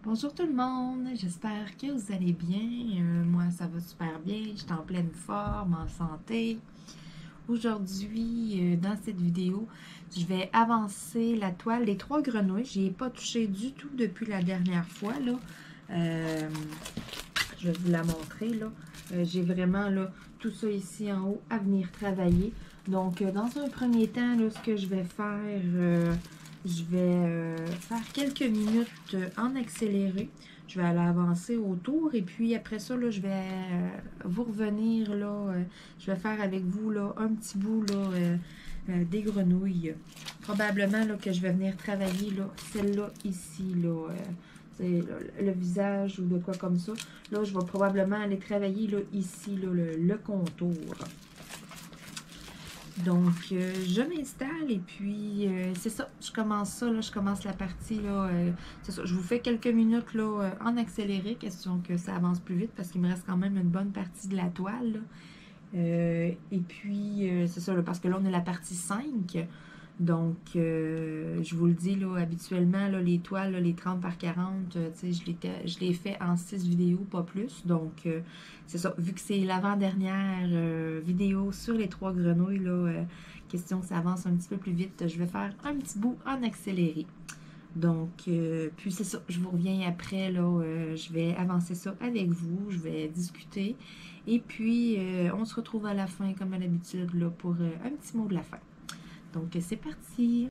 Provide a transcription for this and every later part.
Bonjour tout le monde, j'espère que vous allez bien. Moi, ça va super bien, je suis en pleine forme, en santé. Aujourd'hui, dans cette vidéo, je vais avancer la toile des trois grenouilles. Je n'y ai pas touché du tout depuis la dernière fois, là. Je vais vous la montrer, là. J'ai vraiment, là, tout ça ici en haut à venir travailler. Donc, dans un premier temps, là, ce que je vais faire... je vais faire quelques minutes en accéléré. Je vais aller avancer autour et puis après ça, là, je vais vous revenir. Là, je vais faire avec vous là, un petit bout là, des grenouilles. Probablement là, que je vais venir travailler celle-là ici. Là, c'est le visage ou de quoi comme ça. Là, je vais probablement aller travailler là, ici là, le contour. Donc, je m'installe et puis, c'est ça, je commence ça, là, je commence la partie, là, c'est ça, je vous fais quelques minutes, là, en accéléré, question que ça avance plus vite parce qu'il me reste quand même une bonne partie de la toile, là. Et puis, c'est ça, là, parce que là, on est la partie 5. Donc, je vous le dis, là, habituellement, là, les toiles, là, les 30 par 40, tu sais, je les fais en 6 vidéos, pas plus. Donc, c'est ça, vu que c'est l'avant-dernière vidéo sur les trois grenouilles, là, question que ça avance un petit peu plus vite, je vais faire un petit bout en accéléré. Donc, puis c'est ça, je vous reviens après, là, je vais avancer ça avec vous, je vais discuter. Et puis, on se retrouve à la fin, comme à l'habitude, là, pour un petit mot de la fin. Donc, c'est parti!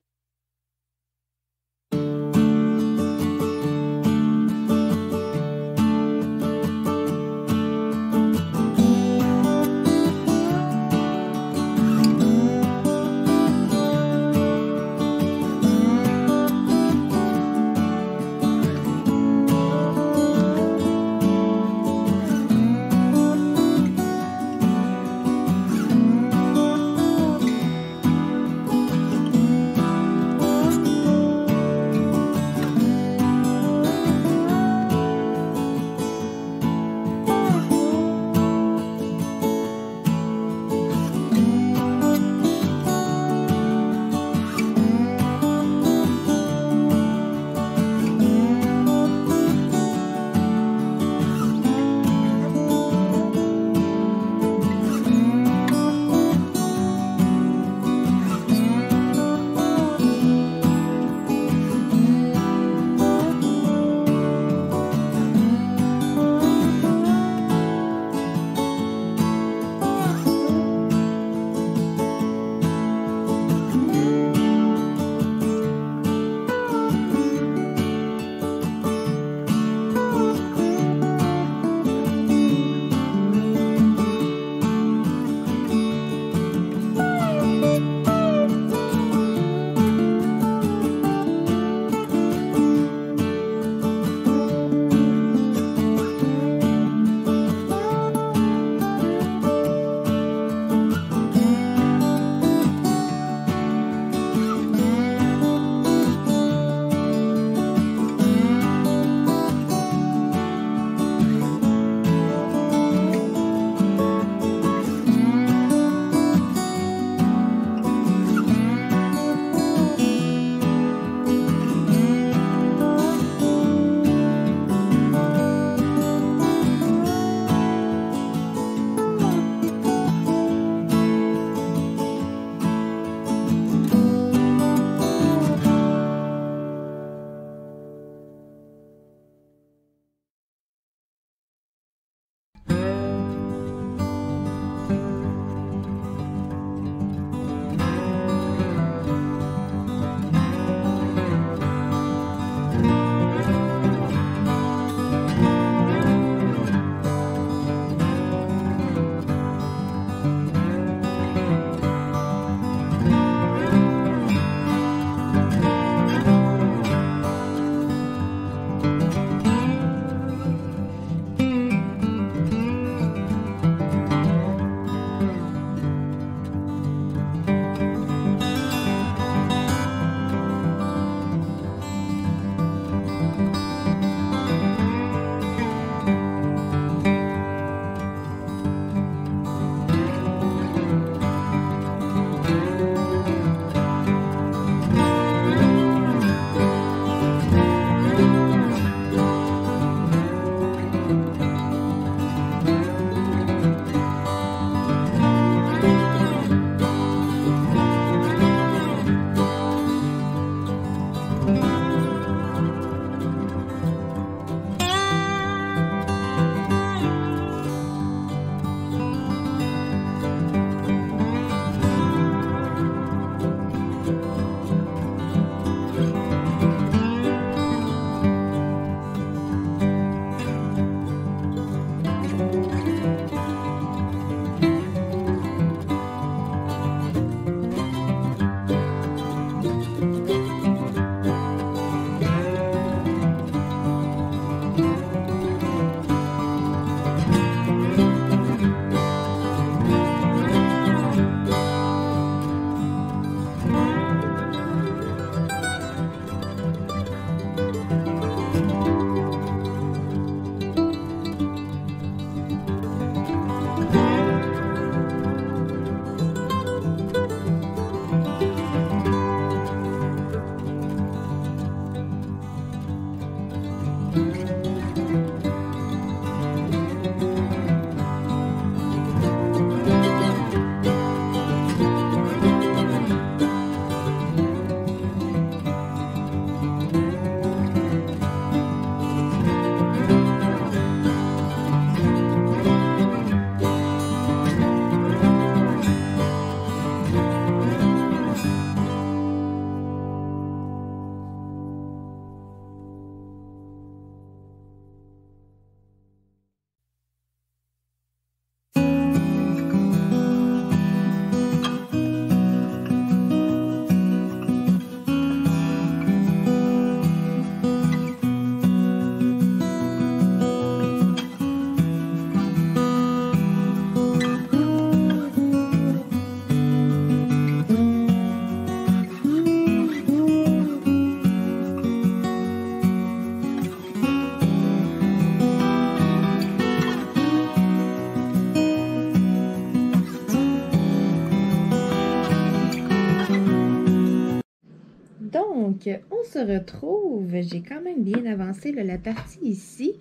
Donc, on se retrouve. J'ai quand même bien avancé là, la partie ici.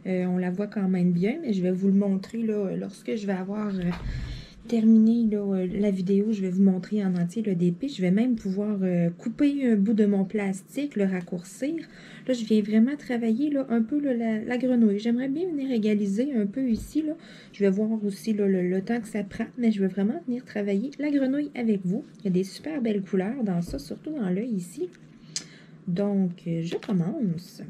On la voit quand même bien, mais je vais vous le montrer là, lorsque je vais avoir terminé là, la vidéo. Je vais vous montrer en entier le DP. Je vais même pouvoir couper un bout de mon plastique, le raccourcir. Là, je viens vraiment travailler là, un peu là, la grenouille. J'aimerais bien venir égaliser un peu ici. Là. Je vais voir aussi là, le temps que ça prend, mais je veux vraiment venir travailler la grenouille avec vous. Il y a des super belles couleurs dans ça, surtout dans l'œil ici. Donc, je commence.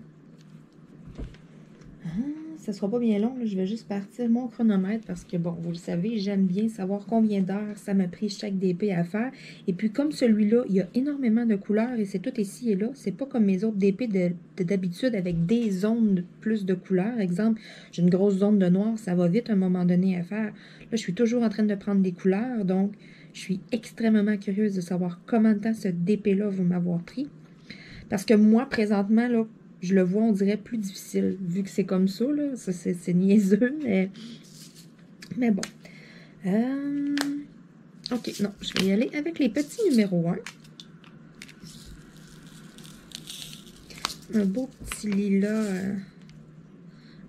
Ça sera pas bien long, là. Je vais juste partir mon chronomètre parce que, bon, vous le savez, j'aime bien savoir combien d'heures ça m'a pris chaque DP à faire. Et puis, comme celui-là, il y a énormément de couleurs et c'est tout ici et là. C'est pas comme mes autres DP d'habitude avec des zones plus de couleurs. Exemple, j'ai une grosse zone de noir, ça va vite à un moment donné à faire. Là, je suis toujours en train de prendre des couleurs, donc je suis extrêmement curieuse de savoir combien de temps ce DP-là va m'avoir pris. Parce que moi, présentement, là, je le vois, on dirait, plus difficile, vu que c'est comme ça, là. Ça, c'est niaiseux, mais bon. OK, non, je vais y aller avec les petits numéros 1. Un beau petit lilas,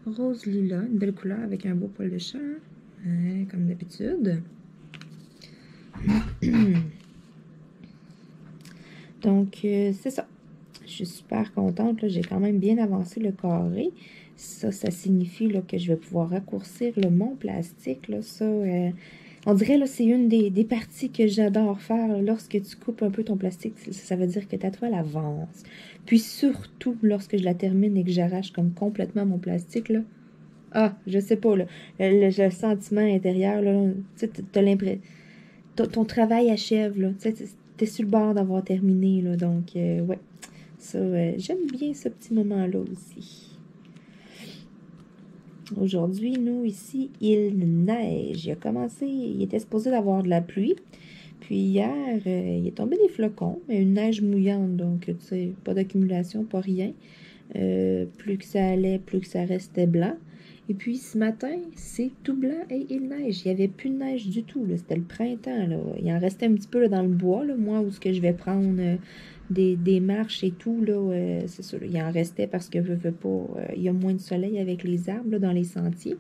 rose lilas, une belle couleur avec un beau poil de chat, comme d'habitude. Donc, c'est ça. Je suis super contente. J'ai quand même bien avancé le carré. Ça signifie là, que je vais pouvoir raccourcir mon plastique. Là, ça, on dirait que c'est une des parties que j'adore faire. Là, lorsque tu coupes un peu ton plastique, ça veut dire que ta toile avance. Puis surtout, lorsque je la termine et que j'arrache comme complètement mon plastique, là, ah, je sais pas, là, le sentiment intérieur, là, tu sais, t'as l'impression... Ton travail achève, là. Tu sais, t'es sur le bord d'avoir terminé, là. Donc, ouais. Ça, j'aime bien ce petit moment-là aussi. Aujourd'hui, nous, ici, il neige. Il a commencé, il était supposé d'avoir de la pluie. Puis hier, il est tombé des flocons, mais une neige mouillante. Donc, tu sais, pas d'accumulation, pas rien. Plus que ça allait, plus que ça restait blanc. Et puis, ce matin, c'est tout blanc et il neige. Il n'y avait plus de neige du tout. C'était le printemps. Là. Il en restait un petit peu là, dans le bois. Là, moi, où ce que je vais prendre des marches et tout, là, c'est sûr. Il en restait parce que je veux pas. Il y a moins de soleil avec les arbres là, dans les sentiers.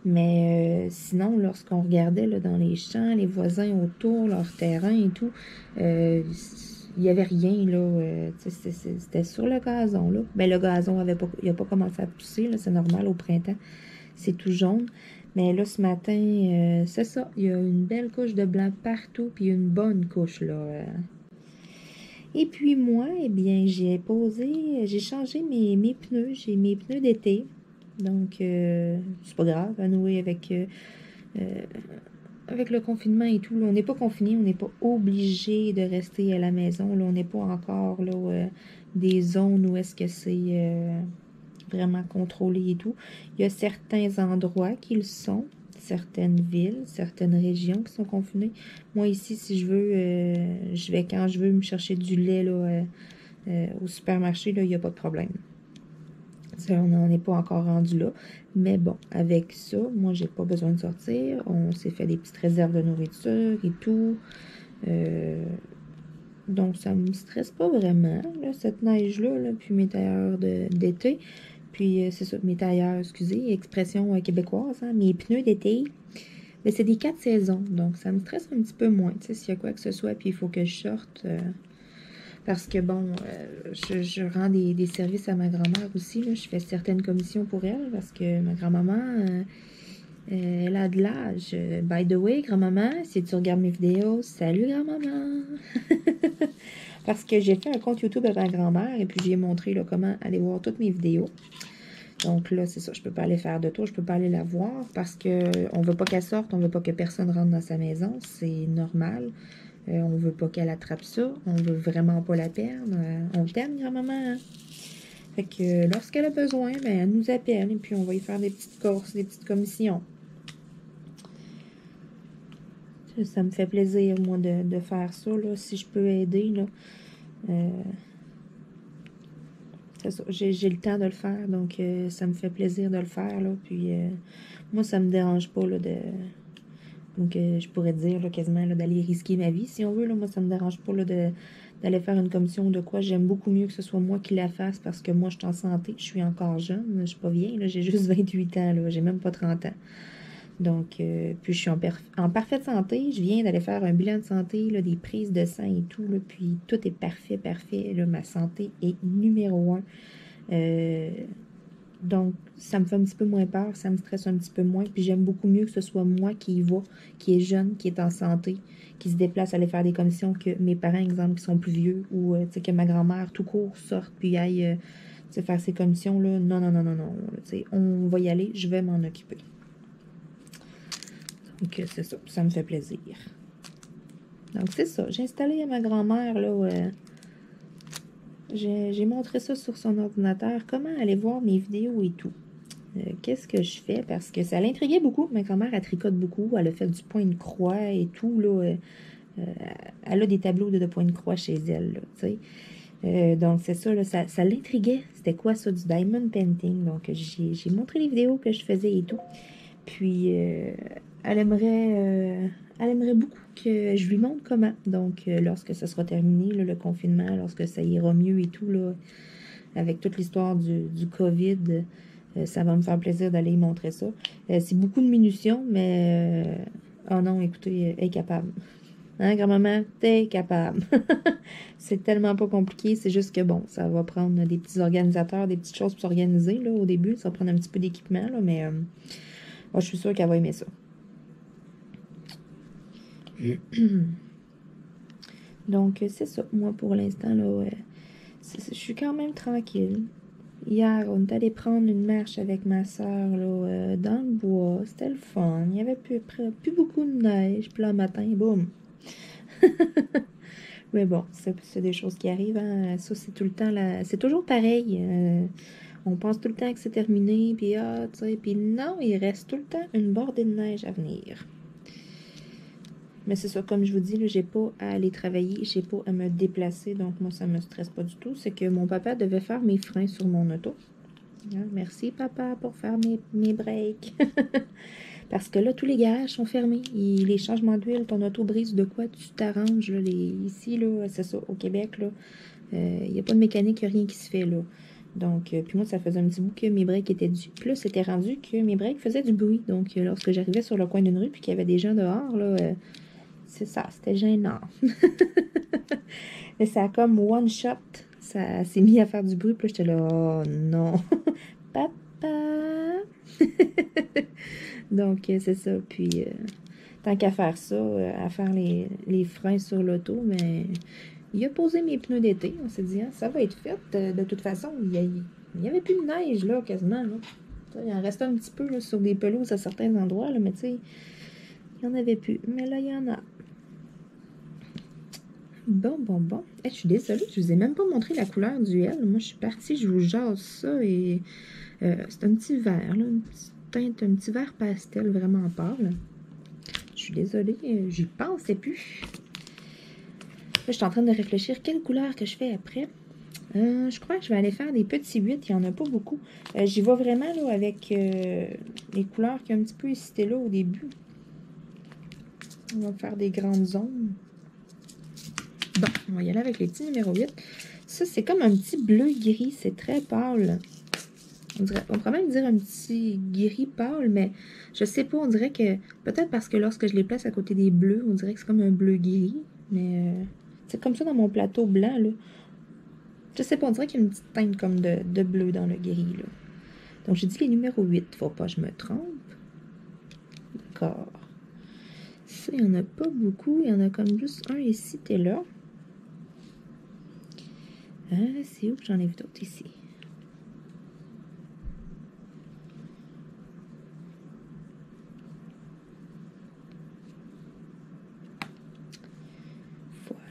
Mais sinon, lorsqu'on regardait là, dans les champs, les voisins autour, leur terrain et tout, il n'y avait rien, là. C'était sur le gazon, là. Mais le gazon il n'a pas commencé à pousser, là. C'est normal, au printemps, c'est tout jaune. Mais là, ce matin, c'est ça. Il y a une belle couche de blanc partout, puis une bonne couche, là. Et puis moi, eh bien, j'ai changé mes pneus. J'ai mes pneus d'été. Donc, c'est pas grave, à nouer avec le confinement et tout. Là, on n'est pas confiné, on n'est pas obligé de rester à la maison. Là, on n'est pas encore là, des zones où est-ce que c'est vraiment contrôlé et tout. Il y a certains endroits qui le sont, certaines villes, certaines régions qui sont confinées. Moi, ici, si je veux, je vais quand je veux me chercher du lait là, au supermarché, là, il n'y a pas de problème. Ça, on n'en est pas encore rendu là. Mais bon, avec ça, moi, j'ai pas besoin de sortir. On s'est fait des petites réserves de nourriture et tout. Donc, ça me stresse pas vraiment, là, cette neige-là, là, puis mes tailleurs d'été. Puis, c'est ça, mes tailleurs, excusez, expression québécoise, hein, mes pneus d'été. Mais c'est des 4 saisons, donc ça me stresse un petit peu moins, tu sais, s'il y a quoi que ce soit, puis il faut que je sorte... parce que, bon, je rends des services à ma grand-mère aussi. Là. Je fais certaines commissions pour elle parce que ma grand-maman, elle a de l'âge. By the way, grand-maman, si tu regardes mes vidéos, salut grand-maman! Parce que j'ai fait un compte YouTube avec ma grand-mère et puis j'ai montré là, comment aller voir toutes mes vidéos. Donc là, c'est ça, je peux pas aller faire de tour, je peux pas aller la voir parce que on veut pas qu'elle sorte, on veut pas que personne rentre dans sa maison, c'est normal. On veut pas qu'elle attrape ça. On veut vraiment pas la perdre. On t'aime, grand-maman. Hein? Fait que lorsqu'elle a besoin, ben, elle nous appelle et puis on va y faire des petites courses, des petites commissions. Ça me fait plaisir, moi, de faire ça, là, si je peux aider, là. C'est ça. J'ai le temps de le faire, donc ça me fait plaisir de le faire, là. Puis moi, ça me dérange pas, là, Donc, je pourrais dire là, quasiment d'aller risquer ma vie, si on veut. Là. Moi, ça me dérange pas là, d'aller faire une commission ou de quoi. J'aime beaucoup mieux que ce soit moi qui la fasse parce que moi, je suis en santé. Je suis encore jeune. Je suis pas vieille. J'ai juste 28 ans. J'ai même pas 30 ans. Donc, puis je suis en parfaite santé. Je viens d'aller faire un bilan de santé, là, des prises de sang et tout. Là, puis tout est parfait, parfait. Là, ma santé est numéro 1. Donc, ça me fait un petit peu moins peur, ça me stresse un petit peu moins. Puis j'aime beaucoup mieux que ce soit moi qui y va, qui est jeune, qui est en santé, qui se déplace à aller faire des commissions que mes parents, exemple, qui sont plus vieux, ou que ma grand-mère tout court sorte puis aille faire ses commissions. Là. Non, non, non, non, non. On va y aller, je vais m'en occuper. Donc, c'est ça, ça me fait plaisir. Donc, c'est ça. J'ai installé à ma grand-mère, là, j'ai montré ça sur son ordinateur, comment aller voir mes vidéos et tout. Qu'est-ce que je fais? Parce que ça l'intriguait beaucoup. Ma grand-mère, elle tricote beaucoup. Elle a fait du point de croix et tout. Là, elle a des tableaux de point de croix chez elle. Là, donc, c'est ça, là, ça l'intriguait. C'était quoi ça, du diamond painting? Donc, j'ai montré les vidéos que je faisais et tout. Puis, elle aimerait beaucoup que je lui montre comment. Donc, lorsque ça sera terminé, là, le confinement, lorsque ça ira mieux et tout, là, avec toute l'histoire du COVID, ça va me faire plaisir d'aller y montrer ça. C'est beaucoup de munitions, mais... oh non, écoutez, elle est capable. Hein, grand-maman? T'es capable. C'est tellement pas compliqué, c'est juste que, bon, ça va prendre des petits organisateurs, des petites choses pour s'organiser, là, au début. Ça va prendre un petit peu d'équipement, là, mais moi, je suis sûre qu'elle va aimer ça. Donc, c'est ça. Moi, pour l'instant, là, je suis quand même tranquille. Hier, on est allé prendre une marche avec ma soeur là, dans le bois. C'était le fun. Il n'y avait plus beaucoup de neige. Puis là, le matin, boum. Mais bon, c'est des choses qui arrivent. Hein. Ça, c'est tout le temps là. C'est toujours pareil. On pense tout le temps que c'est terminé. Puis, tu sais. Puis non, il reste tout le temps une bordée de neige à venir. Mais c'est ça, comme je vous dis, j'ai pas à aller travailler, j'ai pas à me déplacer, donc moi, ça me stresse pas du tout. C'est que mon papa devait faire mes freins sur mon auto. Hein, merci, papa, pour faire mes breaks. Parce que là, tous les garages sont fermés. Les changements d'huile, ton auto brise de quoi, tu t'arranges. Ici, là, c'est ça, au Québec, là, il n'y a pas de mécanique, il n'y a rien qui se fait, là. Donc, puis moi, ça faisait un petit bout que mes breaks étaient dus. Puis là, c'était rendu que mes breaks faisaient du bruit. Donc, lorsque j'arrivais sur le coin d'une rue, puis qu'il y avait des gens dehors, là... c'est ça, c'était gênant. Mais ça a comme one shot. Ça s'est mis à faire du bruit. Puis là, j'étais là, oh non. Papa. Donc, c'est ça. Puis, tant qu'à faire ça, à faire les freins sur l'auto, mais il a posé mes pneus d'été. On s'est dit, hein, ça va être fait. De toute façon, il n'y avait plus de neige, là, quasiment. Là. Il en restait un petit peu là, sur des pelouses à certains endroits, là, mais tu sais, il n'y en avait plus. Mais là, il y en a. Bon. Je suis désolée, je vous ai même pas montré la couleur du L. Moi, je suis partie, je vous jase ça et c'est un petit vert, là, une petite teinte, un petit vert pastel vraiment pâle. Je suis désolée, j'y pensais plus. Là, je suis en train de réfléchir quelle couleur que je fais après. Je crois que je vais aller faire des petits 8, il n'y en a pas beaucoup. J'y vais vraiment là, avec les couleurs qui ont un petit peu hésité là au début. On va faire des grandes zones. Bon, on va y aller avec les petits numéro 8. Ça, c'est comme un petit bleu-gris. C'est très pâle. On pourrait même dire un petit gris pâle, mais je sais pas. On dirait que... Peut-être parce que lorsque je les place à côté des bleus, on dirait que c'est comme un bleu-gris. Mais c'est comme ça dans mon plateau blanc, là. Je sais pas, on dirait qu'il y a une petite teinte comme de bleu dans le gris, là. Donc, j'ai dit les numéros 8. Faut pas que je me trompe. D'accord. Ça, il n'y en a pas beaucoup. Il y en a comme juste un ici, t'es là. C'est où que j'en ai vu d'autres ici?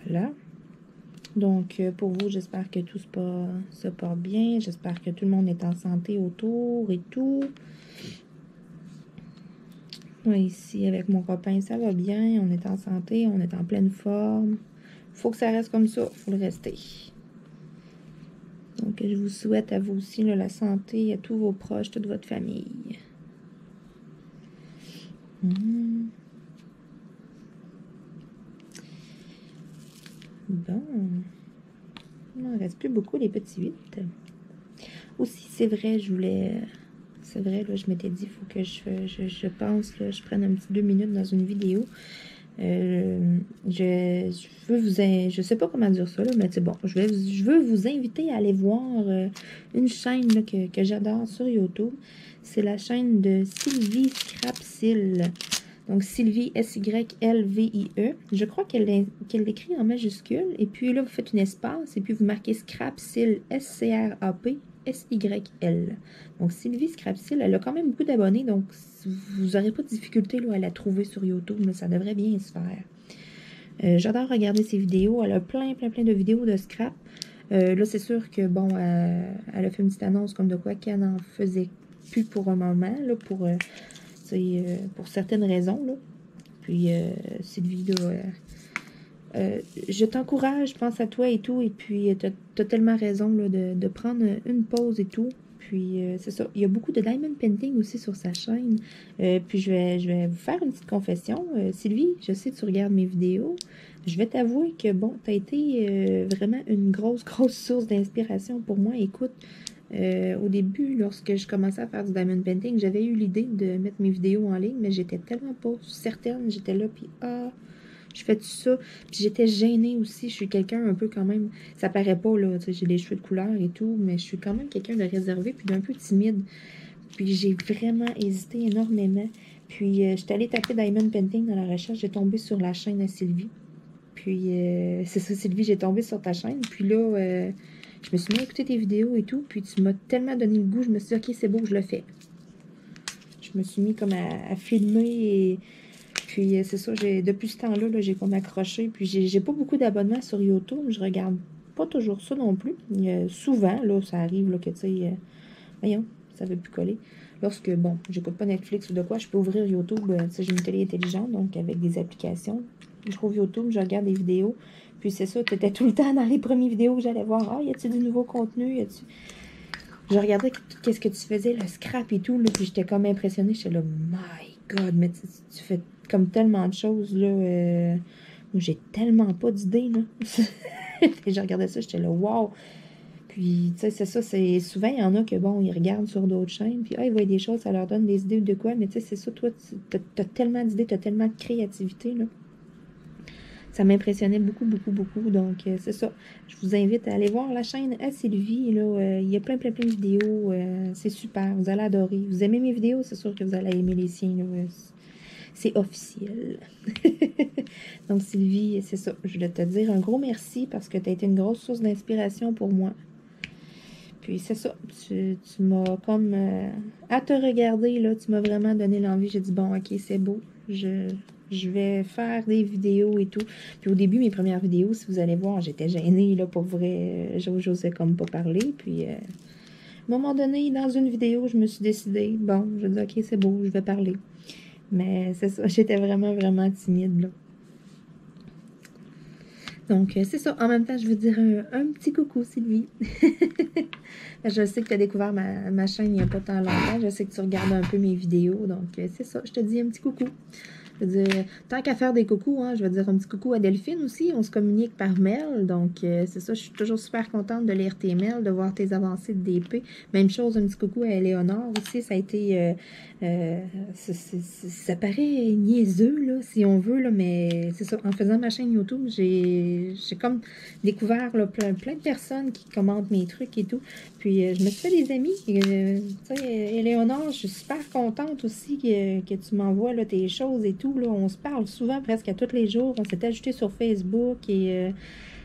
Voilà. Donc, pour vous, j'espère que tout se porte bien. J'espère que tout le monde est en santé autour et tout. Moi, ici, avec mon copain, ça va bien. On est en santé, on est en pleine forme. Faut que ça reste comme ça. Faut le rester. Donc, je vous souhaite à vous aussi là, la santé, à tous vos proches, toute votre famille. Bon. Il m'en reste plus beaucoup, les petits 8. Aussi, c'est vrai, je voulais... C'est vrai, là, je m'étais dit, il faut que je pense, là, je prenne un petit 2 minutes dans une vidéo. Je veux je sais pas comment dire ça, là, mais c'est bon. Je veux vous inviter à aller voir une chaîne là, que j'adore sur YouTube. C'est la chaîne de Sylvie Scrapsil. Donc, Sylvie, S-Y-L-V-I-E. Je crois qu'elle l'écrit en majuscule. Et puis là, vous faites une espace. Et puis, vous marquez Scrapsil, S-C-R-A-P. S-Y-L. Donc, Sylvie Scrapsil, elle a quand même beaucoup d'abonnés, donc vous n'aurez pas de difficulté là, à la trouver sur YouTube, mais ça devrait bien se faire. J'adore regarder ses vidéos. Elle a plein de vidéos de scrap. Là, c'est sûr que, bon, elle a fait une petite annonce comme de quoi qu'elle n'en faisait plus pour un moment, là, pour certaines raisons, là. Puis, Sylvie, là, je t'encourage, pense à toi et tout, et puis tu as tellement raison là, de prendre une pause et tout. Puis c'est ça, il y a beaucoup de diamond painting aussi sur sa chaîne. Puis je vais vous faire une petite confession. Sylvie, je sais que tu regardes mes vidéos. Je vais t'avouer que bon, tu as été vraiment une grosse source d'inspiration pour moi. Écoute, au début, lorsque je commençais à faire du diamond painting, j'avais eu l'idée de mettre mes vidéos en ligne, mais j'étais tellement pas certaine. J'étais là, puis je fais tout ça. Puis j'étais gênée aussi. Je suis quelqu'un un peu quand même... Ça paraît pas, là. Tu sais, j'ai des cheveux de couleur et tout, mais je suis quand même quelqu'un de réservé puis d'un peu timide. Puis j'ai vraiment hésité énormément. Puis j'étais allée taper Diamond Painting dans la recherche. J'ai tombé sur la chaîne à Sylvie. Puis c'est ça, Sylvie, j'ai tombé sur ta chaîne. Puis là, je me suis mis à écouter tes vidéos et tout. Puis tu m'as tellement donné le goût. Je me suis dit, OK, c'est beau, je le fais. Je me suis mis comme à filmer et... Puis c'est ça, depuis ce temps-là, -là, j'ai comme accroché. Puis j'ai pas beaucoup d'abonnements sur YouTube. Je regarde pas toujours ça non plus. Souvent, là, ça arrive là, que, tu sais, voyons, ça veut plus coller. Lorsque, bon, j'écoute pas Netflix ou de quoi, je peux ouvrir YouTube. Tu sais, j'ai une télé intelligente, donc avec des applications. Je trouve YouTube, je regarde des vidéos. Puis c'est ça, tu étais tout le temps dans les premières vidéos que j'allais voir. Ah, y a-tu du nouveau contenu? Je regardais qu'est-ce que tu faisais, le scrap et tout, là, puis j'étais comme impressionnée. J'étais là, my God, mais tu fais comme tellement de choses, là. J'ai tellement pas d'idées, là. Et je regardais ça, j'étais là, wow. Puis, tu sais, c'est ça, c'est souvent, il y en a que, bon, ils regardent sur d'autres chaînes, puis, ils voient des choses, ça leur donne des idées de quoi, mais tu sais, c'est ça, toi, t'as tellement d'idées, t'as tellement de créativité, là. Ça m'impressionnait beaucoup. Donc, c'est ça. Je vous invite à aller voir la chaîne à Sylvie. Là, il y a plein de vidéos. C'est super. Vous allez adorer. Vous aimez mes vidéos, c'est sûr que vous allez aimer les siennes. C'est officiel. Donc, Sylvie, c'est ça. Je voulais te dire un gros merci parce que tu as été une grosse source d'inspiration pour moi. Puis, c'est ça. Tu m'as comme... à te regarder, là, tu m'as vraiment donné l'envie. J'ai dit, bon, OK, c'est beau. Je vais faire des vidéos et tout. Puis au début, mes premières vidéos, si vous allez voir, j'étais gênée, là, pour vrai. J'osais comme pas parler. Puis, à un moment donné, dans une vidéo, je me suis décidée, bon, je dis, OK, c'est beau, je vais parler. Mais c'est ça, j'étais vraiment timide, là. Donc, c'est ça. En même temps, je veux dire un petit coucou, Sylvie. Je sais que tu as découvert ma chaîne il n'y a pas tant longtemps. Je sais que tu regardes un peu mes vidéos. Donc, c'est ça. Je te dis un petit coucou. Je veux dire, tant qu'à faire des coucous, hein, je vais dire un petit coucou à Delphine aussi. On se communique par mail. Donc, c'est ça. Je suis toujours super contente de lire tes mails, de voir tes avancées de DP. Même chose, un petit coucou à Éléonore aussi. Ça a été... ça paraît niaiseux, là, si on veut, là, mais c'est ça. En faisant ma chaîne YouTube, j'ai comme découvert là, plein de personnes qui commentent mes trucs et tout. Puis, je me suis fait des amis. Tu sais, Éléonore, je suis super contente aussi que tu m'envoies là, tes choses et tout. Là. On se parle souvent, presque à tous les jours. On s'est ajouté sur Facebook et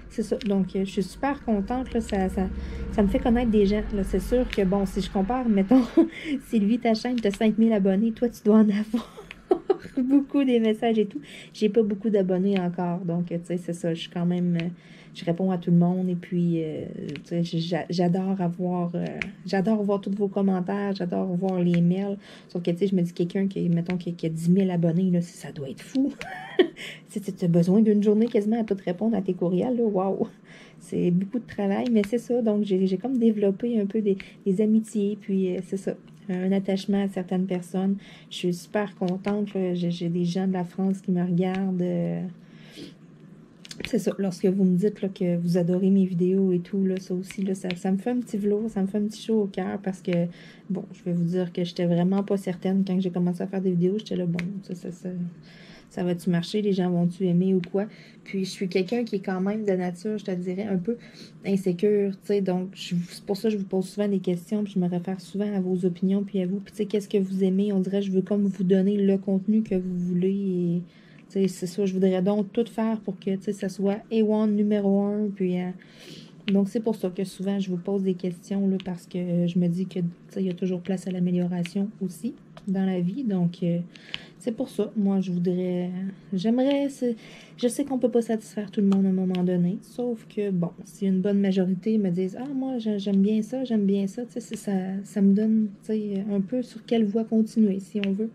c'est ça. Donc, je suis super contente. Là, ça me fait connaître des gens. C'est sûr que, bon, si je compare, mettons, Sylvie, ta chaîne, tu as 5000 abonnés. Toi, tu dois en avoir beaucoup des messages et tout. J'ai pas beaucoup d'abonnés encore. Donc, tu sais, c'est ça. Je suis quand même... je réponds à tout le monde et puis j'adore voir tous vos commentaires, j'adore voir les mails. Sauf que, tu sais, je me dis quelqu'un mettons, qui a 10 000 abonnés, là, ça doit être fou. Si tu as besoin d'une journée quasiment à tout répondre à tes courriels, là, waouh! C'est beaucoup de travail, mais c'est ça. Donc, j'ai comme développé un peu des amitiés, puis c'est ça. Un attachement à certaines personnes. Je suis super contente. J'ai des gens de la France qui me regardent. c'est ça, lorsque vous me dites là, que vous adorez mes vidéos et tout, là, ça aussi, là, ça me fait un petit velours, ça me fait un petit chaud au cœur parce que, bon, je vais vous dire que j'étais vraiment pas certaine quand j'ai commencé à faire des vidéos. J'étais là, bon, ça va-tu marcher, les gens vont-tu aimer ou quoi? Puis je suis quelqu'un qui est quand même de nature, je te dirais, un peu insécure, tu sais, donc c'est pour ça que je vous pose souvent des questions, puis je me réfère souvent à vos opinions, puis à vous, puis tu sais, qu'est-ce que vous aimez? On dirait, je veux comme vous donner le contenu que vous voulez, et tu sais, c'est ça, je voudrais donc tout faire pour que, tu sais, ça soit A1 numéro 1, puis donc c'est pour ça que souvent je vous pose des questions, là, parce que je me dis que, tu sais, il y a toujours place à l'amélioration aussi dans la vie, donc c'est pour ça, moi, je voudrais... Je sais qu'on peut pas satisfaire tout le monde à un moment donné, sauf que, bon, si une bonne majorité me disent « Ah, moi, j'aime bien ça, tu sais, ça me donne, tu sais, un peu sur quelle voie continuer, si on veut.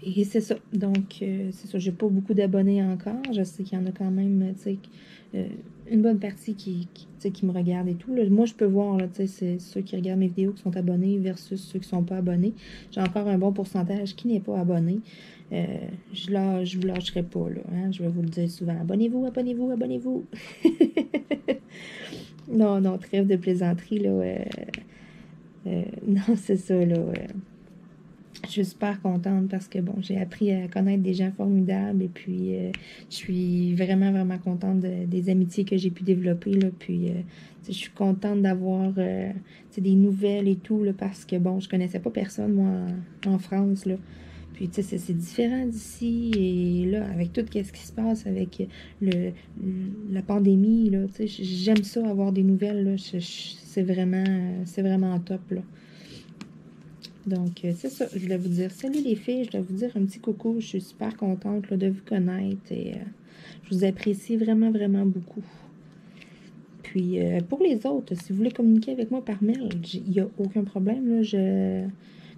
Et c'est ça. Donc, c'est ça. J'ai pas beaucoup d'abonnés encore. Je sais qu'il y en a quand même, tu sais, euh, une bonne partie tu sais, qui me regarde et tout. Là. Moi, je peux voir, là, tu sais, c'est ceux qui regardent mes vidéos qui sont abonnés versus ceux qui sont pas abonnés. J'ai encore un bon pourcentage qui n'est pas abonné. Je vous lâcherai pas, là. Hein? Je vais vous le dire souvent. Abonnez-vous, abonnez-vous, abonnez-vous. Non, non, trêve de plaisanterie, là. Non, c'est ça, là. Je suis super contente parce que, bon, j'ai appris à connaître des gens formidables et puis je suis vraiment, vraiment contente des amitiés que j'ai pu développer, là. Puis, je suis contente d'avoir des nouvelles et tout, là, parce que, bon, je connaissais pas personne, moi, en France, là. Puis, tu sais, c'est différent d'ici. Et là, avec tout ce qui se passe, avec la pandémie, là, tu sais, j'aime ça, avoir des nouvelles, là. C'est vraiment top, là. Donc, c'est ça, je voulais vous dire salut les filles, je voulais vous dire un petit coucou, je suis super contente là, de vous connaître et je vous apprécie vraiment, vraiment beaucoup. Puis, pour les autres, si vous voulez communiquer avec moi par mail, il n'y a aucun problème, là,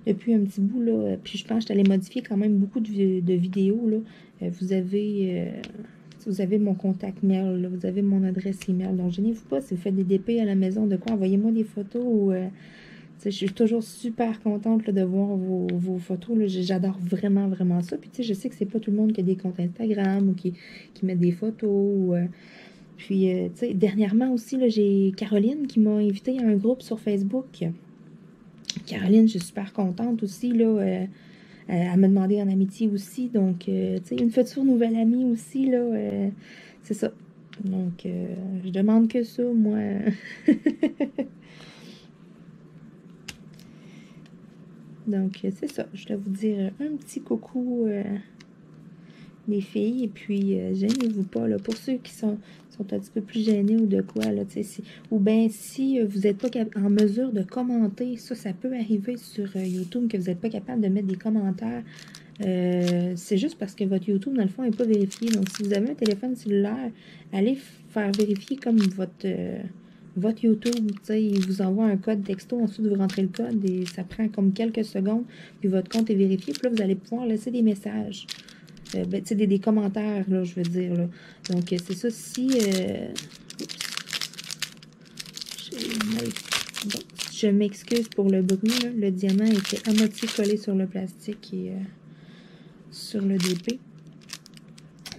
depuis un petit bout, là, puis je pense que je t'allais modifier quand même beaucoup de vidéos, là. Vous avez mon contact mail, là, vous avez mon adresse email, donc gênez-vous pas si vous faites des DP à la maison, de quoi, envoyez-moi des photos ou... je suis toujours super contente là, de voir vos photos. J'adore vraiment, vraiment ça. Puis, tu sais, je sais que c'est pas tout le monde qui a des comptes Instagram ou qui met des photos. Puis, tu sais, dernièrement aussi, j'ai Caroline qui m'a invitée à un groupe sur Facebook. Caroline, je suis super contente aussi. Là, elle m'a demandé en amitié aussi. Donc, tu sais, une future nouvelle amie aussi. Là, c'est ça. Donc, je demande que ça, moi. Donc, c'est ça. Je dois vous dire un petit coucou, les filles. Et puis, gênez-vous pas, là. Pour ceux qui sont un petit peu plus gênés ou de quoi, là, tu sais, ou bien si vous n'êtes pas en mesure de commenter, ça peut arriver sur YouTube, que vous n'êtes pas capable de mettre des commentaires. C'est juste parce que votre YouTube, dans le fond, n'est pas vérifié. Donc, si vous avez un téléphone cellulaire, allez faire vérifier comme votre YouTube, tu sais, il vous envoie un code texto, ensuite vous rentrez le code et ça prend comme quelques secondes, puis votre compte est vérifié, puis là, vous allez pouvoir laisser des messages. Ben, tu sais, des commentaires, là, je veux dire, là. Donc, c'est ça, si... Bon, je m'excuse pour le bruit, là. Le diamant était à moitié collé sur le plastique et sur le DP.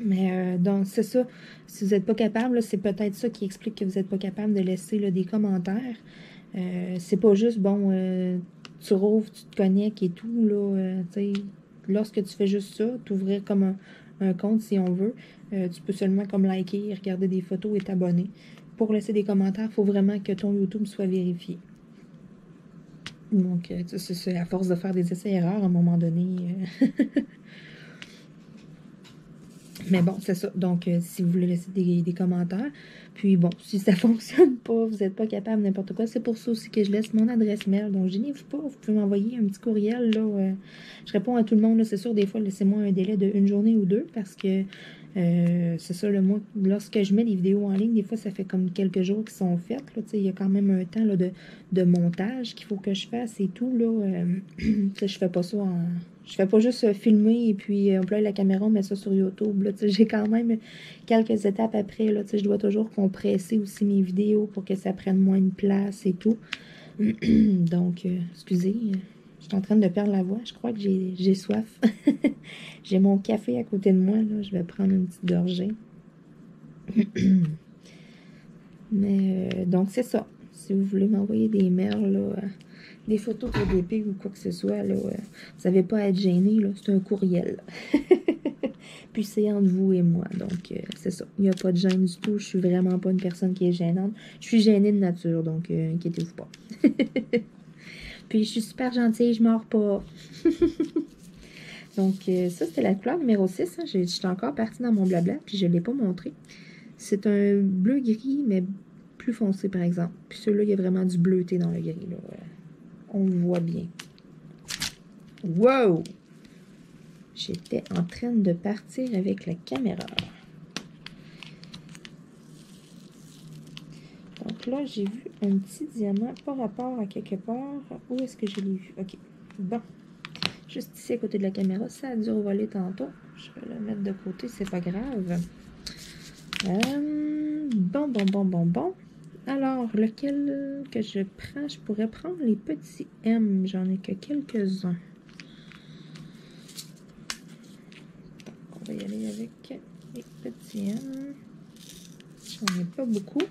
Mais donc, c'est ça. Si vous n'êtes pas capable, c'est peut-être ça qui explique que vous n'êtes pas capable de laisser là, des commentaires. C'est pas juste, bon, tu rouvres, tu te connectes et tout, là. Tu sais, lorsque tu fais juste ça, t'ouvrir comme un compte si on veut, tu peux seulement comme liker, regarder des photos et t'abonner. Pour laisser des commentaires, il faut vraiment que ton YouTube soit vérifié. Donc, c'est à force de faire des essais-erreurs, à un moment donné... Mais bon, c'est ça. Donc, si vous voulez laisser des commentaires, puis bon, si ça fonctionne pas, vous n'êtes pas capable, n'importe quoi, c'est pour ça aussi que je laisse mon adresse mail. Donc, gênez-vous pas, vous pouvez m'envoyer un petit courriel, là. Je réponds à tout le monde, là, c'est sûr, des fois, laissez-moi un délai de une journée ou deux, parce que c'est ça, moi, lorsque je mets des vidéos en ligne, des fois, ça fait comme quelques jours qu'ils sont faites, là. Tu sais, il y a quand même un temps, là, de montage qu'il faut que je fasse et tout, là. Je fais pas ça Je fais pas juste filmer et puis employer la caméra, mettre ça sur YouTube. Là, j'ai quand même quelques étapes après. Là, je dois toujours compresser aussi mes vidéos pour que ça prenne moins de place et tout. Donc, excusez, je suis en train de perdre la voix. Je crois que j'ai soif. J'ai mon café à côté de moi. Là, je vais prendre une petite gorgée. Mais donc, c'est ça. Si vous voulez m'envoyer des mails, là, des photos pour DP ou quoi que ce soit, là, vous n'avez pas à être gêné, là. C'est un courriel. Puis c'est entre vous et moi. Donc, c'est ça. Il n'y a pas de gêne du tout. Je suis vraiment pas une personne qui est gênante. Je suis gênée de nature, donc inquiétez-vous pas. Puis je suis super gentille, je mords pas. Donc, ça, c'était la couleur numéro 6. Hein. J'étais encore partie dans mon blabla, puis je ne l'ai pas montré. C'est un bleu-gris, mais plus foncé, par exemple. Puis celui-là, il y a vraiment du bleuté dans le gris. Là. On le voit bien. Wow! J'étais en train de partir avec la caméra. Donc là, j'ai vu un petit diamant par rapport à quelque part. Où est-ce que je l'ai vu? OK. Bon. Juste ici à côté de la caméra. Ça a dû revoler tantôt. Je vais le mettre de côté, c'est pas grave. Bon. Alors, lequel que je prends? Je pourrais prendre les petits M. J'en ai que quelques-uns. On va y aller avec les petits M. J'en ai pas beaucoup.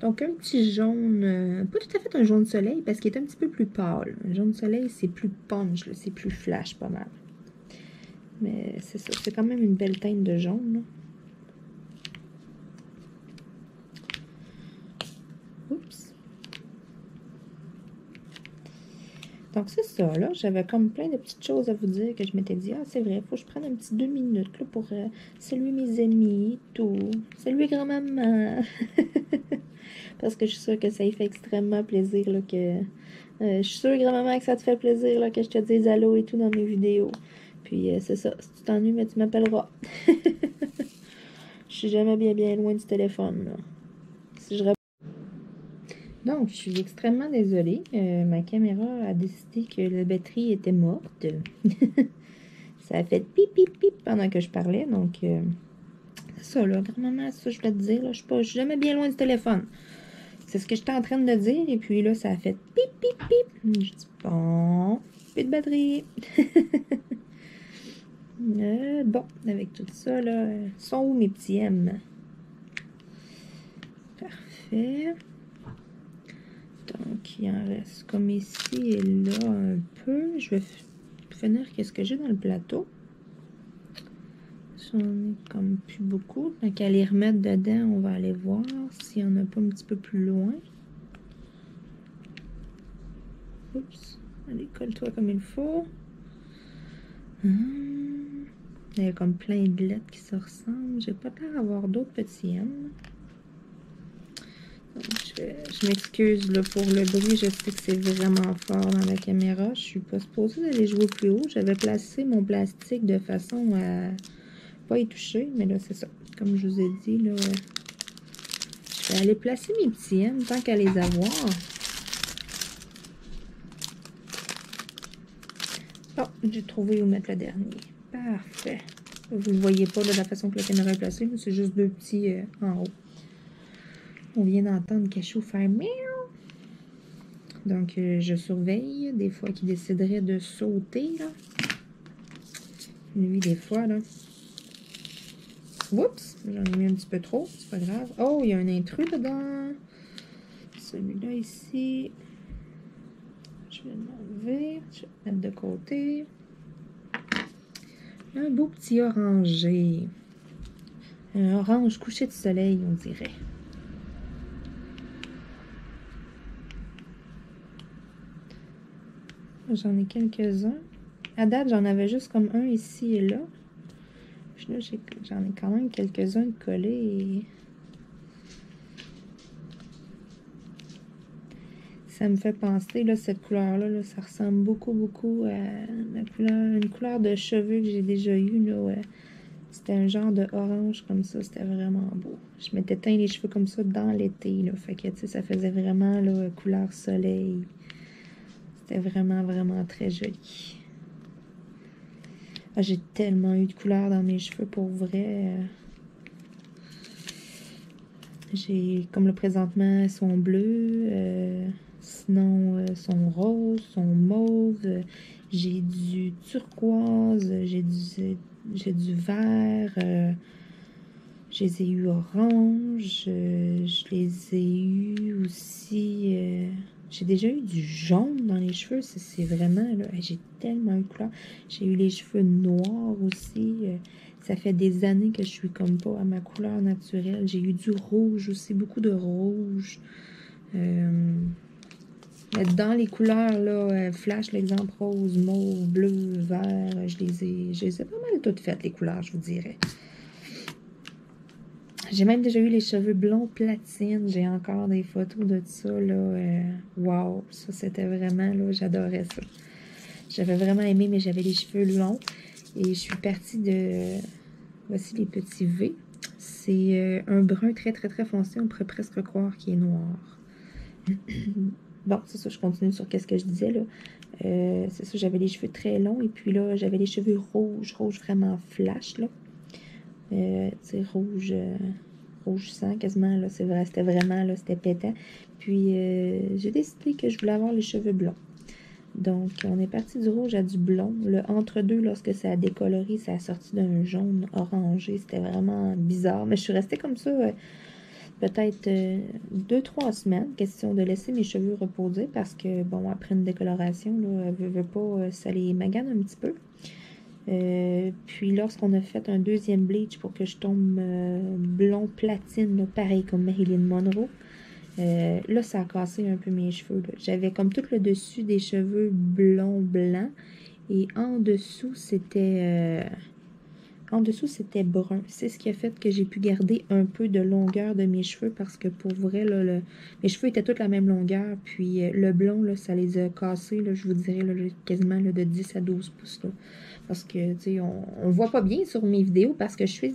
Donc, un petit jaune, pas tout à fait un jaune soleil, parce qu'il est un petit peu plus pâle. Un jaune soleil, c'est plus punch, c'est plus flash, pas mal. Mais c'est ça, c'est quand même une belle teinte de jaune, là. Oups. Donc, c'est ça, là. J'avais comme plein de petites choses à vous dire que je m'étais dit, ah, c'est vrai, il faut que je prenne un petit 2 minutes, là, pour saluer mes amis, tout. Saluer grand-maman. Parce que je suis sûre que ça y fait extrêmement plaisir, là, que... je suis sûre, grand-maman, que ça te fait plaisir, là, que je te dise allô et tout dans mes vidéos. Puis, c'est ça. Si tu t'ennuies, mais tu m'appelleras. Je suis jamais bien loin du téléphone, là. Si je Donc, je suis extrêmement désolée. Ma caméra a décidé que la batterie était morte. Ça a fait pip, pip, pip pendant que je parlais. Donc, c'est ça, là. Grand-maman, c'est ça que je voulais te dire. Là. Je suis jamais bien loin du téléphone. C'est ce que j'étais en train de dire. Et puis là, ça a fait pip, pip, pip. Je dis, bon, plus de batterie. Bon, avec tout ça, là, sont où mes petits M? Parfait. Donc, il en reste comme ici et là un peu. Je vais finir qu'est-ce que j'ai dans le plateau. J'en ai comme plus beaucoup. Donc, à les remettre dedans, on va aller voir s'il n'y en a pas un petit peu plus loin. Oups. Allez, colle-toi comme il faut. Il y a comme plein de lettres qui se ressemblent. J'ai pas l'air d'avoir d'autres petits M. Donc, je m'excuse pour le bruit. Je sais que c'est vraiment fort dans la caméra. Je suis pas supposée d'aller jouer plus haut. J'avais placé mon plastique de façon à pas y toucher. Mais là, c'est ça. Comme je vous ai dit, là, je vais aller placer mes petits M tant qu'à les avoir. Oh, j'ai trouvé où mettre le dernier. Parfait. Vous ne le voyez pas de la façon que la caméra est placée, mais c'est juste deux petits en haut. On vient d'entendre Cachou faire miaou. Donc, je surveille. Des fois qu'il déciderait de sauter, là. Lui, des fois, là. Oups! J'en ai mis un petit peu trop. C'est pas grave. Oh, il y a un intrus dedans. Celui-là, ici. Je vais l'enlever. Je vais le mettre de côté. Un beau petit orangé. Un orange couché de soleil, on dirait. J'en ai quelques-uns. À date, j'en avais juste comme un ici et là. Puis là, j'en ai quand même quelques-uns de collés. Ça me fait penser, là, cette couleur-là, là, ça ressemble beaucoup à une couleur de cheveux que j'ai déjà eue, là. C'était un genre de orange comme ça, c'était vraiment beau. Je m'étais teint les cheveux comme ça dans l'été, là. Fait que, tu sais, ça faisait vraiment, là, couleur soleil. C'était vraiment très joli. Ah, j'ai tellement eu de couleurs dans mes cheveux, pour vrai. J'ai, comme le présentement, son bleu, sinon son rose, son mauve, j'ai du turquoise, j'ai du vert, Je les ai eu orange. Je les ai eu aussi... j'ai déjà eu du jaune dans les cheveux. C'est vraiment... là, j'ai tellement eu de couleur. J'ai eu les cheveux noirs aussi. Ça fait des années que je suis comme pas à ma couleur naturelle. J'ai eu du rouge aussi. Beaucoup de rouge. Dans les couleurs, là, flash, l'exemple rose, mauve, bleu, vert, je les ai pas mal toutes faites, les couleurs, je vous dirais. J'ai même déjà eu les cheveux blonds platine. J'ai encore des photos de ça, là. Wow, ça, c'était vraiment, là, j'adorais ça. J'avais vraiment aimé, mais j'avais les cheveux longs. Et je suis partie de... Voici les petits V. C'est un brun très, très, très foncé. On pourrait presque croire qu'il est noir. Bon, c'est ça, je continue sur qu'est-ce que je disais, là. C'est ça, j'avais les cheveux très longs. Et puis là, j'avais les cheveux rouges vraiment flash, là. Tu sais, rouge sang quasiment, là, c'est vrai, c'était vraiment, là, c'était pétant. Puis, j'ai décidé que je voulais avoir les cheveux blonds. Donc, on est parti du rouge à du blond. Le entre-deux, lorsque ça a décoloré, ça a sorti d'un jaune orangé. C'était vraiment bizarre. Mais je suis restée comme ça peut-être 2-3 semaines. Question de laisser mes cheveux reposer parce que, bon, après une décoloration, là, veut pas, ça les magane un petit peu. Puis lorsqu'on a fait un deuxième bleach pour que je tombe blond platine, là, pareil comme Marilyn Monroe, là ça a cassé un peu mes cheveux. J'avais comme tout le dessus des cheveux blond blanc et en dessous c'était brun. C'est ce qui a fait que j'ai pu garder un peu de longueur de mes cheveux parce que pour vrai, là, mes cheveux étaient tous la même longueur. Puis le blond, là, ça les a cassés, là, je vous dirais, là, quasiment là, de 10 à 12 pouces. Là. Parce que, tu sais, on voit pas bien sur mes vidéos parce que je suis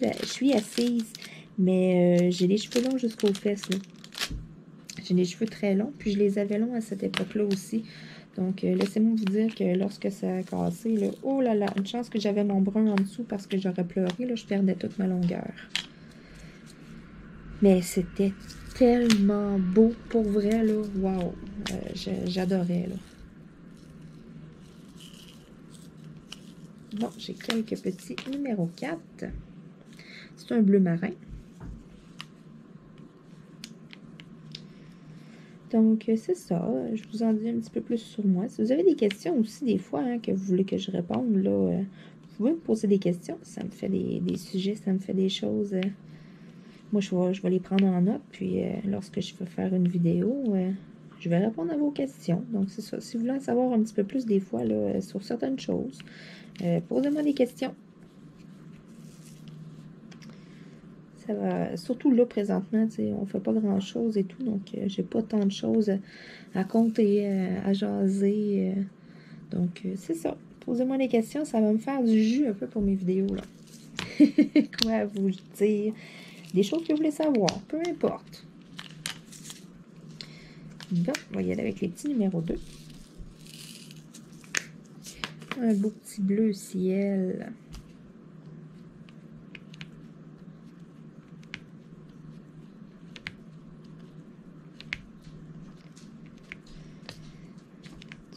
assise. Mais j'ai les cheveux longs jusqu'aux fesses. J'ai les cheveux très longs. Puis je les avais longs à cette époque-là aussi. Donc, laissez-moi vous dire que lorsque ça a cassé, là, oh là là, une chance que j'avais mon brun en dessous parce que j'aurais pleuré, là, je perdais toute ma longueur. Mais c'était tellement beau, pour vrai, là, wow, j'adorais, là. Bon, j'ai quelques petits numéro 4. C'est un bleu marin. Donc, c'est ça. Je vous en dis un petit peu plus sur moi. Si vous avez des questions aussi, des fois, hein, que vous voulez que je réponde, là, vous pouvez me poser des questions. Ça me fait des sujets, ça me fait des choses. Moi, je vais les prendre en note. Puis, lorsque je vais faire une vidéo, je vais répondre à vos questions. Donc, c'est ça. Si vous voulez en savoir un petit peu plus, des fois, là, sur certaines choses, posez-moi des questions. Ça va, surtout là, présentement, on ne fait pas grand-chose et tout, donc j'ai pas tant de choses à compter, à jaser. Donc, c'est ça. Posez-moi des questions, ça va me faire du jus un peu pour mes vidéos, là. Quoi vous dire? Des choses que vous voulez savoir, peu importe. Bon, on va y aller avec les petits numéros 2. Un beau petit bleu ciel.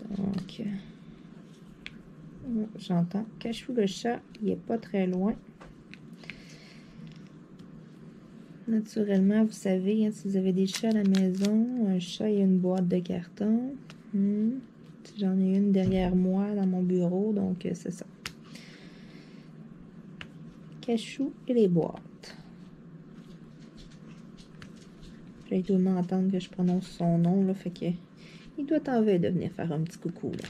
Donc, j'entends Cachou le chat, il n'est pas très loin. Naturellement, vous savez, hein, si vous avez des chats à la maison, un chat et une boîte de carton. J'en ai une derrière moi dans mon bureau, donc c'est ça. Cachou et les boîtes. Il doit m'entendre que je prononce son nom, là, fait que il doit t'enlever de venir faire un petit coucou, là.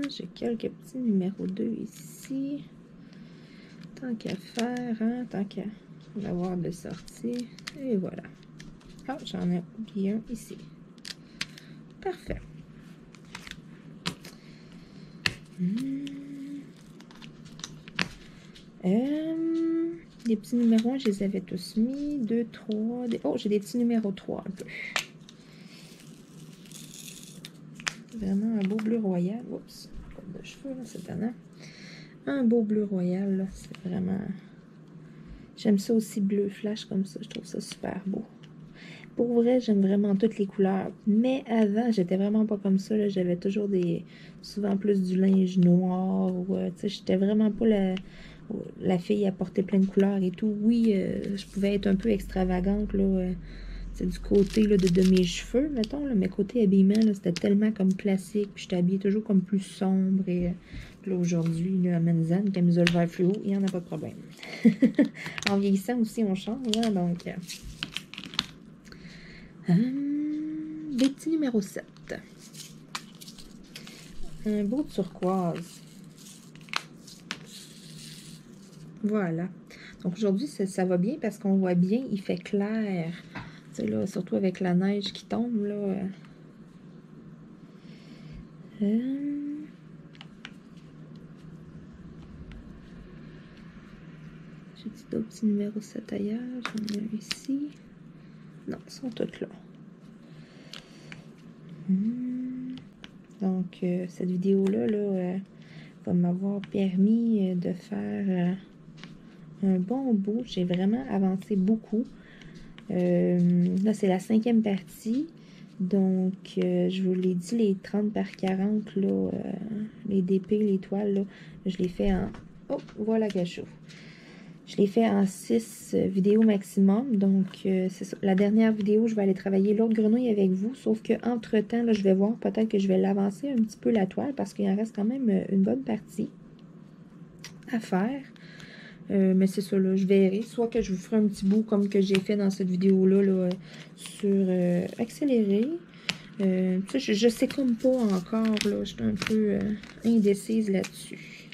J'ai quelques petits numéros 2 ici. Tant qu'à faire, hein, tant qu'à avoir de sortie. Et voilà. Ah, j'en ai oublié un ici. Parfait. Les petits numéros, je les avais tous mis. 2, 3. Oh, j'ai des petits numéros 3 un peu. Vraiment un beau bleu royal. Oups, pas de cheveux, là, c'est étonnant. Un beau bleu royal, là, c'est vraiment... J'aime ça aussi bleu flash comme ça, je trouve ça super beau. Pour vrai, j'aime vraiment toutes les couleurs. Mais avant, j'étais vraiment pas comme ça, là. J'avais toujours souvent plus du linge noir. Ou, tu sais, j'étais vraiment pas la fille à porter plein de couleurs et tout. Oui, je pouvais être un peu extravagante, là. C'est du côté là, de mes cheveux, mettons, là, mais côté habillement, c'était tellement comme classique, puis j'étais habillée toujours comme plus sombre, et là, aujourd'hui, là, à Manzane, camisole vert fluo, il n'y en a pas de problème. En vieillissant aussi, on change, hein, donc... Betty numéro 7. Un beau turquoise. Voilà. Donc aujourd'hui, ça va bien parce qu'on voit bien, il fait clair. Tu sais, là, surtout avec la neige qui tombe, là... J'ai-tu d'autres petits numéros 7 ailleurs? J'en ai un ici. Non, ils sont tous là. Donc, cette vidéo-là va m'avoir permis de faire un bon bout. J'ai vraiment avancé beaucoup. Là, c'est la 5e partie. Donc, je vous l'ai dit, les 30 par 40, là, les DP, les toiles, là, je les fais en... Oh, voilà, cachot. Je l'ai fait en 6 vidéos maximum. Donc, c'est ça. La dernière vidéo, je vais aller travailler l'autre grenouille avec vous. Sauf qu'entre-temps, je vais voir, peut-être que je vais l'avancer un petit peu la toile parce qu'il en reste quand même une bonne partie à faire. Mais c'est ça, là, je verrai. Soit que je vous ferai un petit bout comme que j'ai fait dans cette vidéo-là là, sur accélérer. Je sais comme pas encore. Je suis un peu indécise là-dessus.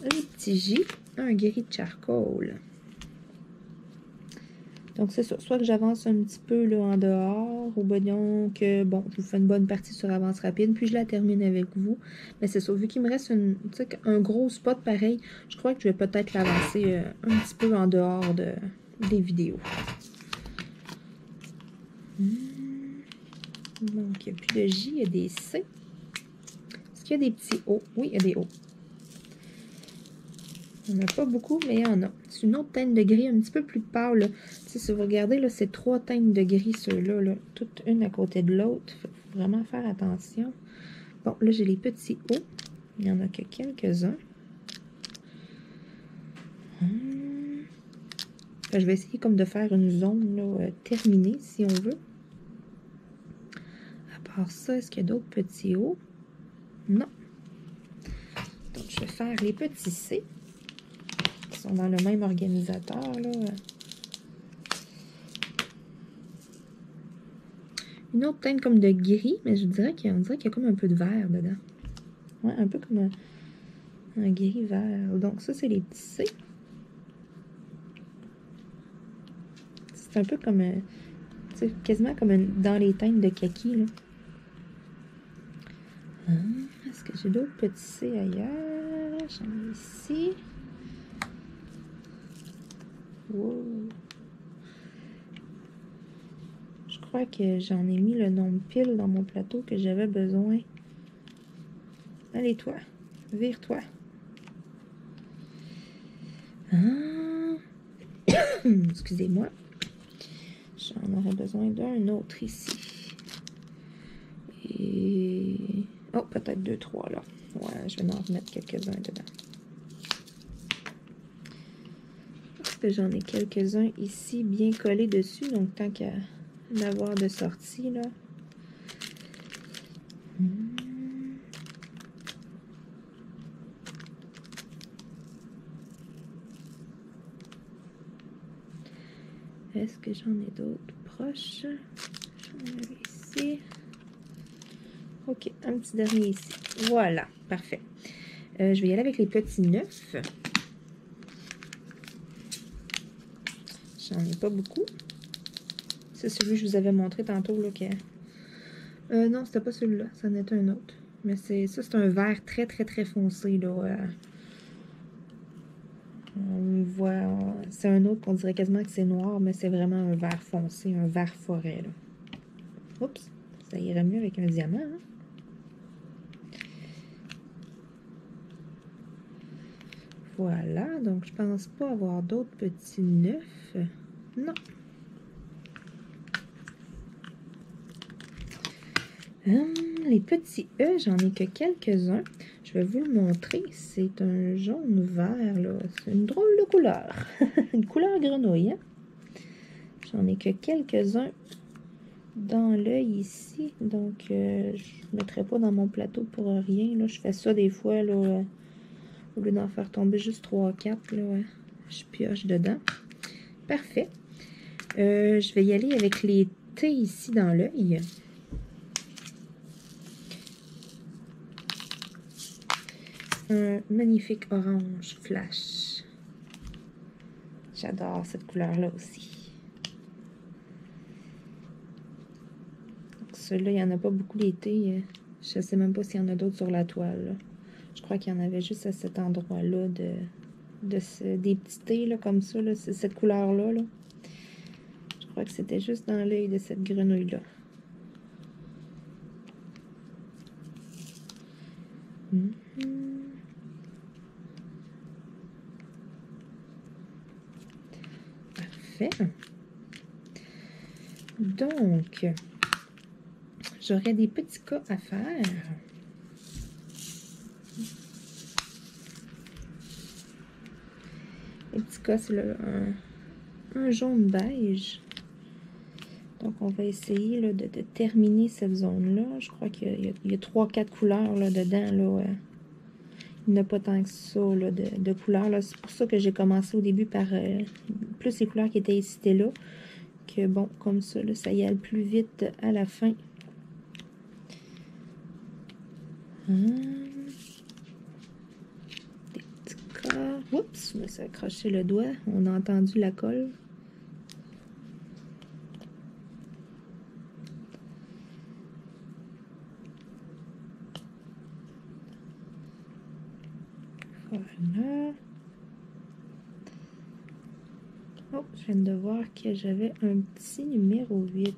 Les petits J, un gris de charcoal. Donc, c'est ça. Soit que j'avance un petit peu là, en dehors, ou bien donc, bon, je vous fais une bonne partie sur avance rapide, puis je la termine avec vous. Mais c'est ça. Vu qu'il me reste un gros spot pareil, je crois que je vais peut-être l'avancer un petit peu en dehors des vidéos. Donc, il n'y a plus de J, il y a des C. Est-ce qu'il y a des petits O? Oui, il y a des O. Il n'y en a pas beaucoup, mais il y en a. C'est une autre teinte de gris un petit peu plus pâle. Là. Si vous regardez, là, c'est 3 teintes de gris, ceux-là. Là, toutes une à côté de l'autre. Il faut vraiment faire attention. Bon, là, j'ai les petits O. Il n'y en a que quelques-uns. Je vais essayer comme de faire une zone là, terminée, si on veut. À part ça, est-ce qu'il y a d'autres petits O? Non. Donc, je vais faire les petits C. Qui sont dans le même organisateur, là. Une autre teinte comme de gris, mais je dirais qu'il y a comme un peu de vert dedans. Ouais, un peu comme un gris vert. Donc ça, c'est les petits C. C'est un peu comme, quasiment comme dans les teintes de kaki, là. Est-ce que j'ai d'autres petits C ailleurs? J'en ai ici. Wow. Je crois que j'en ai mis le nombre pile dans mon plateau que j'avais besoin. Allez, toi. Vire-toi. Excusez-moi. J'en aurais besoin d'un autre ici. Et... oh, peut-être 2, 3 là. Ouais, je vais en remettre quelques-uns dedans. Parce que j'en ai quelques-uns ici bien collés dessus. Donc, tant qu'à l'avoir de sortie, là. Est-ce que j'en ai d'autres proches? J'en ai ici. Ok, un petit dernier ici. Voilà, parfait. Je vais y aller avec les petits 9. J'en ai pas beaucoup. C'est celui que je vous avais montré tantôt. Là, non, c'était pas celui-là. Ça en était un autre. Mais ça, c'est un vert très, très, très foncé. Là, on voit... c'est un autre qu'on dirait quasiment que c'est noir, mais c'est vraiment un vert foncé, un vert forêt. Là. Oups, ça irait mieux avec un diamant. Hein? Voilà, donc je pense pas avoir d'autres petits 9. Non. Les petits E, j'en ai que quelques-uns. Je vais vous le montrer. C'est un jaune vert, là. C'est une drôle de couleur. Une couleur grenouille, hein? J'en ai que quelques-uns dans l'œil ici. Donc, je ne mettrai pas dans mon plateau pour rien. Là. Je fais ça des fois, là, au lieu d'en faire tomber juste 3-4, là, je pioche dedans. Parfait. Je vais y aller avec les T ici dans l'œil. Un magnifique orange flash. J'adore cette couleur-là aussi. Celui-là, il n'y en a pas beaucoup l'été. Je ne sais même pas s'il y en a d'autres sur la toile. Là. Je crois qu'il y en avait juste à cet endroit-là des petits thés là, comme ça. Là, cette couleur-là. Là. Je crois que c'était juste dans l'œil de cette grenouille-là. Parfait. Donc, j'aurais des petits cas à faire. Les petits cas, c'est un jaune beige. Donc, on va essayer là, de terminer cette zone-là. Je crois qu'il y a 3-4 couleurs là, dedans. Là, il n'y a pas tant que ça là, de couleurs. C'est pour ça que j'ai commencé au début par plus les couleurs qui étaient ici et là. Que bon, comme ça, là, ça y aille plus vite à la fin. Des petits cas. Oups, je me suis accroché le doigt. On a entendu la colle. Voilà. Oh, je viens de voir que j'avais un petit numéro 8.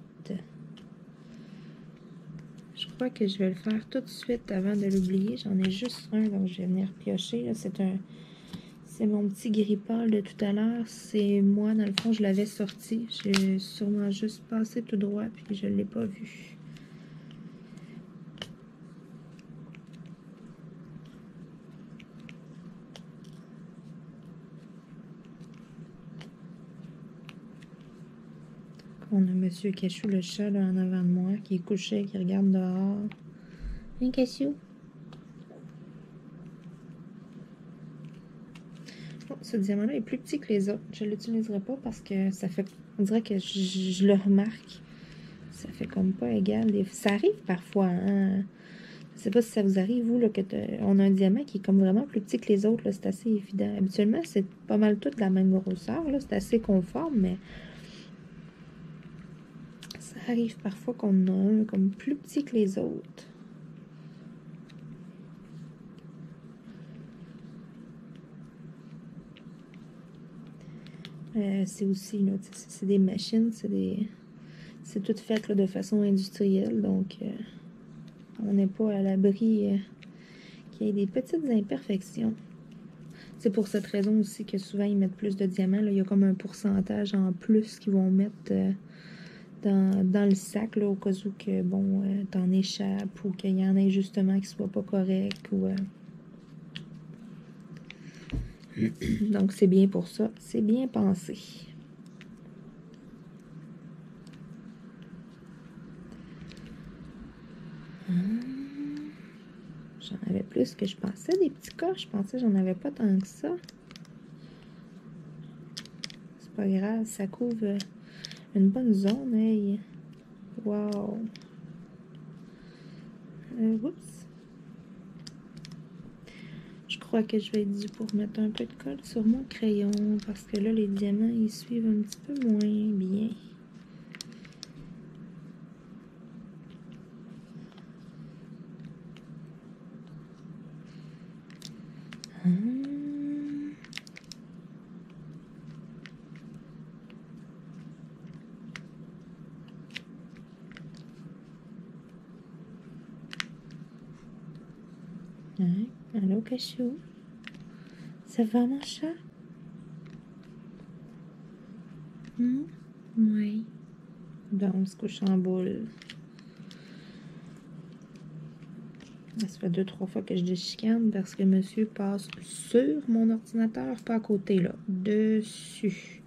Je crois que je vais le faire tout de suite avant de l'oublier. J'en ai juste un, donc je vais venir piocher. C'est mon petit grille-palle de tout à l'heure. C'est moi, dans le fond, je l'avais sorti. J'ai sûrement juste passé tout droit, puis je ne l'ai pas vu. On a Monsieur Cachou, le chat, là, en avant de moi, qui est couché, qui regarde dehors. Hein, Cachou? Oh, ce diamant-là est plus petit que les autres. Je ne l'utiliserai pas parce que ça fait... On dirait que je le remarque. Ça fait comme pas égal. Ça arrive parfois, hein? Je sais pas si ça vous arrive, vous, là, on a un diamant qui est comme vraiment plus petit que les autres. C'est assez évident. Habituellement, c'est pas mal tout de la même grosseur. C'est assez conforme, mais ça arrive parfois qu'on a un comme plus petit que les autres. C'est aussi, c'est des machines, c'est tout fait là, de façon industrielle, donc on n'est pas à l'abri qu'il y ait des petites imperfections. C'est pour cette raison aussi que souvent ils mettent plus de diamants. Là. Il y a comme un pourcentage en plus qu'ils vont mettre dans le sac, là, au cas où que, bon, t'en échappes ou qu'il y en ait justement qui ne soit pas correct. Ou, donc, c'est bien pour ça. C'est bien pensé. J'en avais plus que je pensais, des petits cas. Je pensais que j'en avais pas tant que ça. C'est pas grave, ça couvre une bonne zone. Hey. Wow. Oups. Je crois que je vais être due pour mettre un peu de colle sur mon crayon parce que là, les diamants, ils suivent un petit peu moins bien. Hein? Allô, Cachou? Ça va, mon chat? Oui. Bon, on se couche en boule. Ça fait 2-3 fois que je déchicane parce que monsieur passe sur mon ordinateur, pas à côté, là, dessus.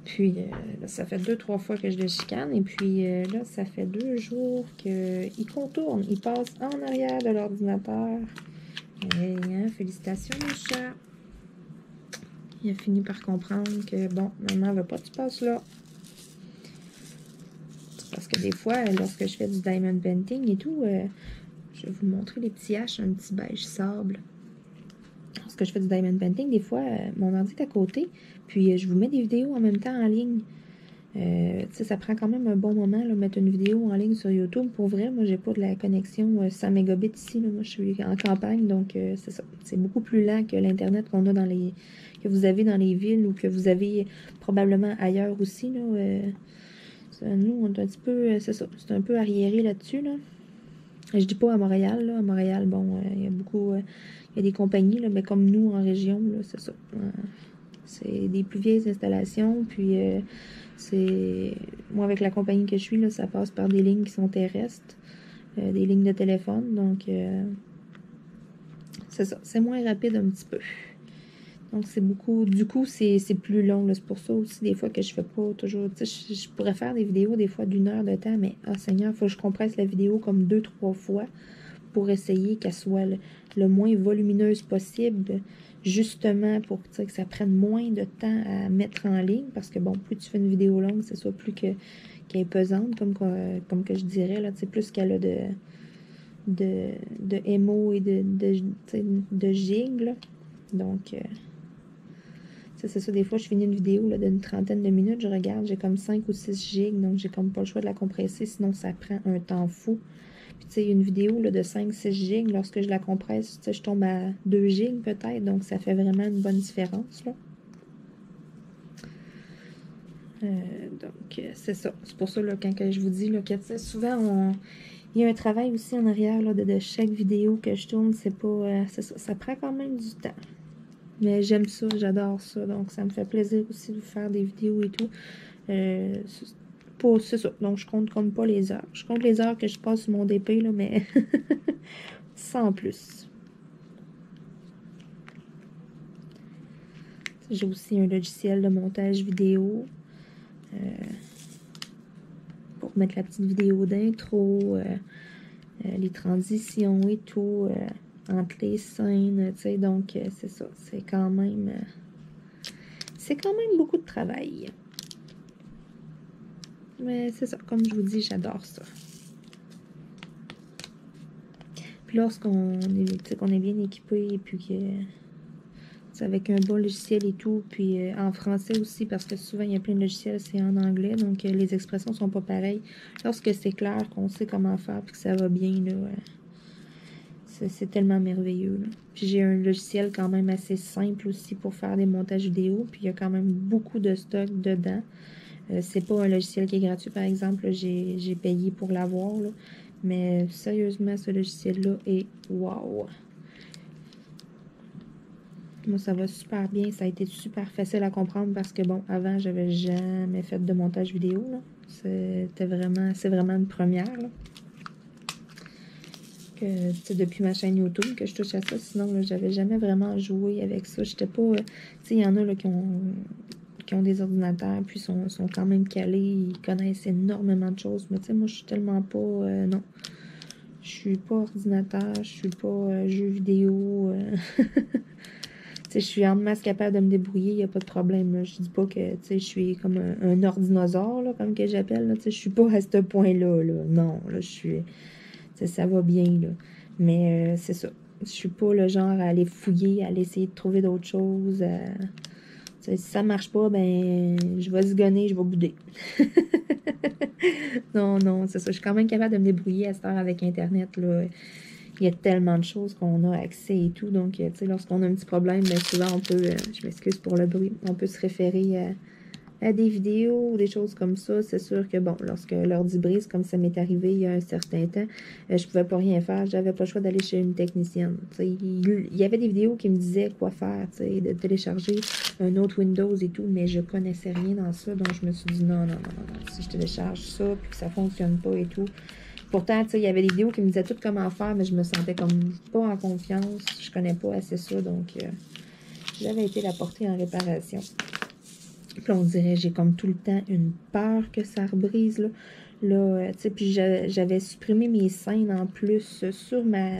Puis, là, ça fait 2-3 fois que je déchicane. Et puis, là, ça fait 2 jours qu'il contourne. Il passe en arrière de l'ordinateur. Et, hein, félicitations, mon chat. Il a fini par comprendre que, bon, maman veut pas que tu passes là. Parce que des fois, lorsque je fais du diamond painting et tout, je vais vous montrer les petits H, un petit beige sable. Lorsque je fais du diamond painting, des fois, mon ordi est à côté, puis je vous mets des vidéos en même temps en ligne. Ça prend quand même un bon moment, là, mettre une vidéo en ligne sur YouTube. Pour vrai, moi, j'ai pas de la connexion 100 mégabits ici. Là. Moi, je suis en campagne, donc c'est ça. C'est beaucoup plus lent que l'Internet qu'on a dans les... que vous avez dans les villes ou que vous avez probablement ailleurs aussi. Là, nous, on est un petit peu... c'est ça. C'est un peu arriéré là-dessus, là. Je dis pas à Montréal, là. À Montréal, bon, il y a beaucoup... il y a des compagnies, là, mais comme nous, en région, là, c'est ça. C'est des plus vieilles installations, puis c'est... Moi, avec la compagnie que je suis, là, ça passe par des lignes qui sont terrestres, des lignes de téléphone, donc c'est ça. C'est moins rapide un petit peu. Donc, c'est beaucoup... Du coup, c'est plus long, là. C'est pour ça aussi, des fois, que je fais pas toujours... Tu sais, je pourrais faire des vidéos, des fois, d'1 heure de temps, mais, Seigneur, il faut que je compresse la vidéo comme 2-3 fois pour essayer qu'elle soit le moins volumineuse possible, justement pour que ça prenne moins de temps à mettre en ligne, parce que bon, plus tu fais une vidéo longue, c'est ça, plus qu'elle est pesante, comme que je dirais, là, plus qu'elle a de MO et de gigs, là. Donc, c'est ça, des fois, je finis une vidéo d'une trentaine de minutes, je regarde, j'ai comme 5 ou 6 gigs, donc j'ai comme pas le choix de la compresser, sinon ça prend un temps fou. Puis, tu sais, une vidéo là, de 5-6 gigs, lorsque je la compresse, je tombe à 2 gigs peut-être, donc ça fait vraiment une bonne différence, là. Donc, c'est ça. C'est pour ça, là, quand je vous dis là, que souvent, il y a un travail aussi en arrière là, de chaque vidéo que je tourne, c'est pas... c'est ça, ça prend quand même du temps. Mais j'aime ça, j'adore ça, donc ça me fait plaisir aussi de faire des vidéos et tout. C'est ça. Donc, je compte comme pas les heures. Je compte les heures que je passe sur mon DP, là, mais sans plus. J'ai aussi un logiciel de montage vidéo pour mettre la petite vidéo d'intro, les transitions et tout, entre les scènes, tu sais. Donc, c'est ça. C'est quand même beaucoup de travail. Mais c'est ça, comme je vous dis, j'adore ça. Puis lorsqu'on est bien équipé, et puis que c'est avec un bon logiciel et tout, puis en français aussi, parce que souvent il y a plein de logiciels, c'est en anglais, donc les expressions sont pas pareilles. Lorsque c'est clair, qu'on sait comment faire, puis que ça va bien, là, c'est tellement merveilleux, là. Puis j'ai un logiciel quand même assez simple aussi pour faire des montages vidéo, puis il y a quand même beaucoup de stock dedans. C'est pas un logiciel qui est gratuit, par exemple. J'ai payé pour l'avoir, là. Mais sérieusement, ce logiciel-là est wow! Moi, ça va super bien. Ça a été super facile à comprendre parce que, bon, avant, j'avais jamais fait de montage vidéo, là. C'est vraiment une première, là. Depuis ma chaîne YouTube que je touche à ça. Sinon, là, j'avais jamais vraiment joué avec ça. J'étais pas... tu sais, il y en a, là, qui ont des ordinateurs, puis sont quand même calés, ils connaissent énormément de choses. Mais tu sais, moi, je suis tellement pas... non. Je suis pas ordinateur, je suis pas jeu vidéo. Tu sais, je suis en masse capable de me débrouiller, il n'y a pas de problème, là. Je dis pas que, tu sais, je suis comme un ordinosaure, là, comme que j'appelle, là. Tu sais, je suis pas à ce point-là, là. Non, là, je suis... Tu sais, ça va bien, là. Mais c'est ça. Je suis pas le genre à aller fouiller, à aller essayer de trouver d'autres choses, si ça marche pas, ben, je vais zigonner, je vais bouder. Non, c'est ça. Je suis quand même capable de me débrouiller à cette heure avec Internet, là. Il y a tellement de choses qu'on a accès et tout. Donc, tu sais, lorsqu'on a un petit problème, ben, souvent, on peut, je m'excuse pour le bruit, on peut se référer à des vidéos ou des choses comme ça. C'est sûr que, bon, lorsque l'ordi brise, comme ça m'est arrivé il y a un certain temps, je pouvais pas rien faire. J'avais pas le choix d'aller chez une technicienne. Il y avait des vidéos qui me disaient quoi faire, de télécharger un autre Windows et tout, mais je connaissais rien dans ça. Donc, je me suis dit non. Si je télécharge ça, puis que ça fonctionne pas et tout, Pourtant, tu sais, il y avait des vidéos qui me disaient tout comment faire, mais je me sentais comme pas en confiance. Je connais pas assez ça, donc j'avais été la porter en réparation. Puis là, on dirait, j'ai comme tout le temps une peur que ça rebrise, là. Là, tu sais, puis j'avais supprimé mes scènes en plus sur ma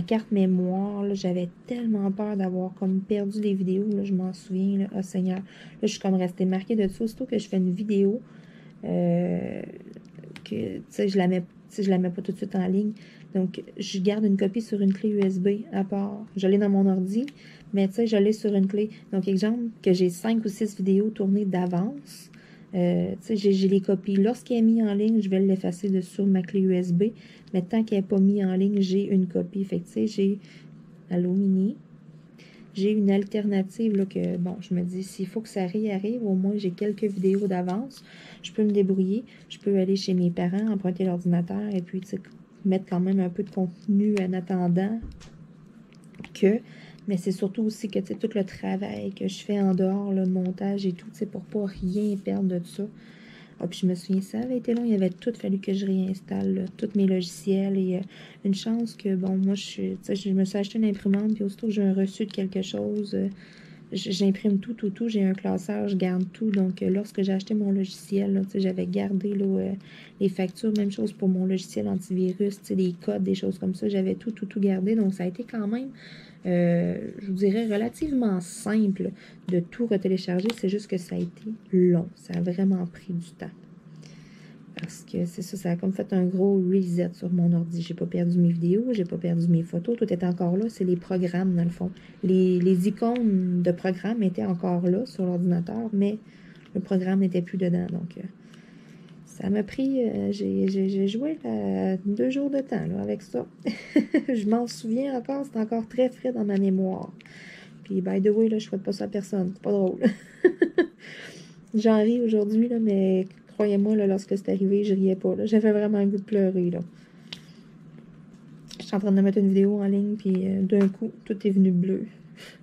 carte mémoire. J'avais tellement peur d'avoir comme perdu des vidéos, là, je m'en souviens, là, oh Seigneur. Là, je suis comme restée marquée de ça. Aussitôt que je fais une vidéo, que, tu sais, je la mets pas tout de suite en ligne. Donc, je garde une copie sur une clé USB à part. Je l'ai dans mon ordi, mais tu sais, je l'ai sur une clé. Donc, exemple, que j'ai 5 ou 6 vidéos tournées d'avance. Tu sais, j'ai les copies. Lorsqu'elle est mise en ligne, je vais l'effacer de sur ma clé USB. Mais tant qu'elle n'est pas mise en ligne, j'ai une copie. Fait que, tu sais, j'ai... Allô, Mini? J'ai une alternative, là, que, bon, je me dis, s'il faut que ça réarrive, au moins, j'ai quelques vidéos d'avance. Je peux me débrouiller. Je peux aller chez mes parents, emprunter l'ordinateur et puis, tu sais, mettre quand même un peu de contenu en attendant que... Mais c'est surtout aussi que, tu sais, tout le travail que je fais en dehors, le montage et tout, tu sais, pour pas rien perdre de ça. Ah, puis je me souviens, ça avait été long, il avait tout fallu que je réinstalle, là, tous mes logiciels. Et une chance que, bon, moi, je me suis acheté une imprimante, puis aussitôt que j'ai un reçu de quelque chose, j'imprime tout. J'ai un classeur, je garde tout. Donc, lorsque j'ai acheté mon logiciel, là, j'avais gardé là, les factures, même chose pour mon logiciel antivirus, des codes, des choses comme ça. J'avais tout gardé. Donc, ça a été quand même, je vous dirais, relativement simple de tout retélécharger. C'est juste que ça a été long. Ça a vraiment pris du temps. Parce que c'est ça, ça a comme fait un gros reset sur mon ordi. J'ai pas perdu mes vidéos, j'ai pas perdu mes photos, tout est encore là. C'est les programmes, dans le fond. Les icônes de programmes étaient encore là sur l'ordinateur, mais le programme n'était plus dedans. Donc, ça m'a pris... j'ai joué 2 jours de temps là, avec ça. Je m'en souviens encore, c'est encore très frais dans ma mémoire. Puis, by the way, là, je souhaite pas ça à personne. C'est pas drôle. J'en ris aujourd'hui, là, mais... Croyez-moi, là, lorsque c'est arrivé, je riais pas. J'avais vraiment le goût de pleurer. Là. Je suis en train de mettre une vidéo en ligne, puis d'un coup, tout est venu bleu.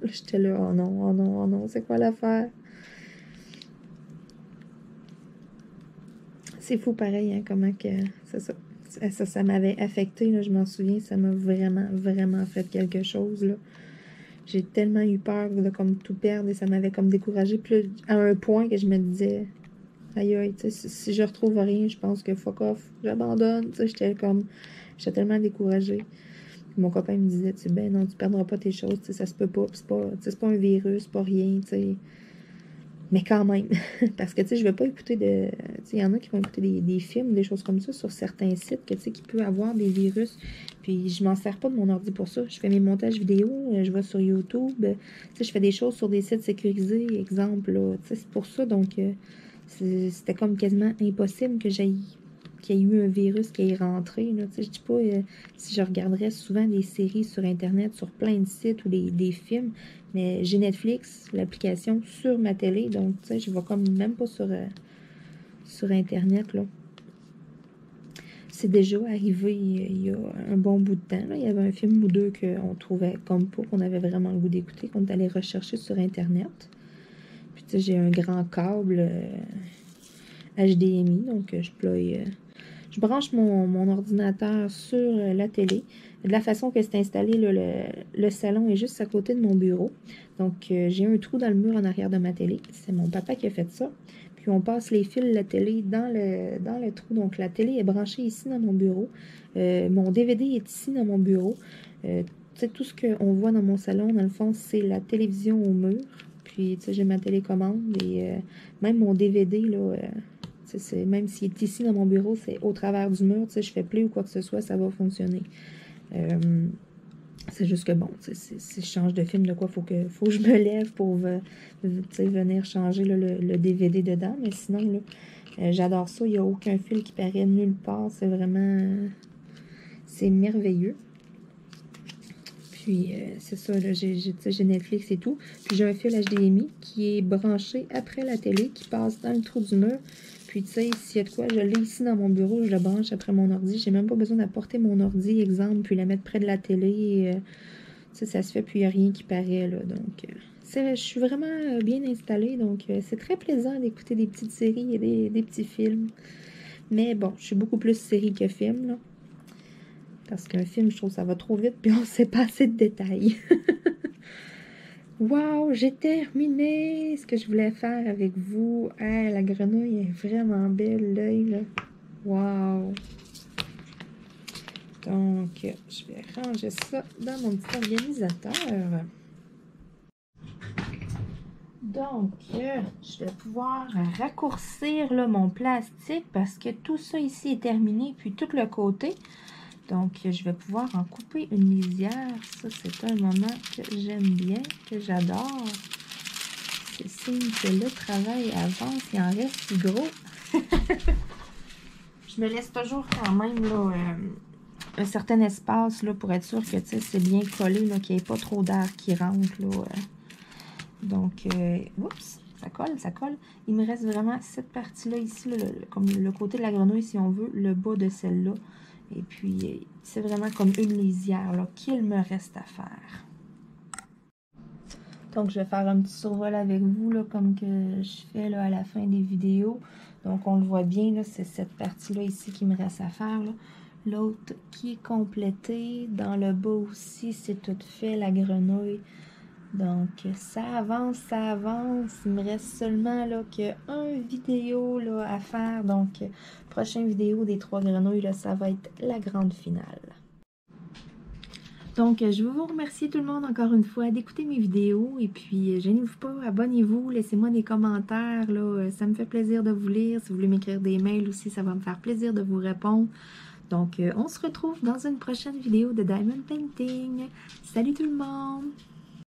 J'étais là, oh non, c'est quoi l'affaire? C'est fou pareil, hein, comment que c'est ça. Ça m'avait affecté, là, je m'en souviens, ça m'a vraiment fait quelque chose. Là. J'ai tellement eu peur de comme tout perdre et ça m'avait comme découragée. Puis à un point que je me disais... Aïe, si je retrouve rien, je pense que fuck off, j'abandonne. J'étais tellement découragée. Mon copain me disait, ben non, tu perdras pas tes choses, ça se peut pas, c'est pas un virus, c'est pas rien, t'sais. Mais quand même, parce que je vais pas écouter il y en a qui vont écouter des films, des choses comme ça sur certains sites, qui peut avoir des virus, puis je m'en sers pas de mon ordi pour ça. Je fais mes montages vidéo, je vais sur YouTube, je fais des choses sur des sites sécurisés, exemple, là, c'est pour ça, donc... C'était comme quasiment impossible qu'il y ait eu un virus qui est rentré. Là. Je dis pas si je regarderais souvent des séries sur Internet, sur plein de sites ou des films, mais j'ai Netflix, l'application, sur ma télé, donc je ne vais comme même pas sur Internet. Là. C'est déjà arrivé il y a un bon bout de temps. Là. Il y avait un film ou deux qu'on trouvait comme pas, qu'on avait vraiment le goût d'écouter, qu'on allait rechercher sur Internet. Puis, j'ai un grand câble HDMI, donc je branche mon ordinateur sur la télé. De la façon que c'est installé, là, le salon est juste à côté de mon bureau. Donc, j'ai un trou dans le mur en arrière de ma télé. C'est mon papa qui a fait ça. Puis, on passe les fils de la télé dans le trou. Donc, la télé est branchée ici dans mon bureau. Mon DVD est ici dans mon bureau. Tout ce qu'on voit dans mon salon, dans le fond, c'est la télévision au mur. Puis, j'ai ma télécommande et même mon DVD, là, même s'il est ici dans mon bureau, c'est au travers du mur. Je fais play ou quoi que ce soit, ça va fonctionner. C'est juste que, bon, si je change de film, de quoi, faut que je me lève pour venir changer là, le DVD dedans. Mais sinon, là, j'adore ça. Il n'y a aucun fil qui paraît nulle part. C'est vraiment... c'est merveilleux. Puis, c'est ça, là, j'ai Netflix et tout. Puis, j'ai un fil HDMI qui est branché après la télé, qui passe dans le trou du mur. Puis, tu sais, s'il y a de quoi, je l'ai ici dans mon bureau, je le branche après mon ordi. J'ai même pas besoin d'apporter mon ordi, exemple, puis la mettre près de la télé. Ça se fait, puis il n'y a rien qui paraît, là. Donc, je suis vraiment bien installée. Donc, c'est très plaisant d'écouter des petites séries et des petits films. Mais bon, je suis beaucoup plus série que film, là. Parce qu'un film, je trouve que ça va trop vite, puis on ne sait pas assez de détails. Wow, j'ai terminé ce que je voulais faire avec vous. Hey, la grenouille est vraiment belle, l'œil, là. Wow. Donc, je vais ranger ça dans mon petit organisateur. Donc, je vais pouvoir raccourcir là, mon plastique parce que tout ça ici est terminé, puis tout le côté. Donc, je vais pouvoir en couper une lisière. Ça, c'est un moment que j'aime bien, que j'adore. C'est signe que le travail avance, il en reste plus gros. Je me laisse toujours quand même là, un certain espace là, pour être sûr que c'est bien collé, qu'il n'y ait pas trop d'air qui rentre. Là, Donc, oups, ça colle, ça colle. Il me reste vraiment cette partie-là ici, là, comme le côté de la grenouille, si on veut, le bas de celle-là. Et puis, c'est vraiment comme une lisière là qu'il me reste à faire. Donc, je vais faire un petit survol avec vous, là, comme que je fais là, à la fin des vidéos. Donc, on le voit bien, là, c'est cette partie-là ici qui me reste à faire. L'autre qui est complétée. Dans le bas aussi, c'est tout fait, la grenouille. Donc, ça avance, ça avance. Il me reste seulement là, qu'une vidéo là, à faire. Donc, prochaine vidéo des 3 grenouilles, là, ça va être la grande finale. Donc, je veux vous remercier tout le monde encore une fois d'écouter mes vidéos. Et puis, gênez-vous pas, abonnez-vous, laissez-moi des commentaires. Là, ça me fait plaisir de vous lire. Si vous voulez m'écrire des mails aussi, ça va me faire plaisir de vous répondre. Donc, on se retrouve dans une prochaine vidéo de Diamond Painting. Salut tout le monde!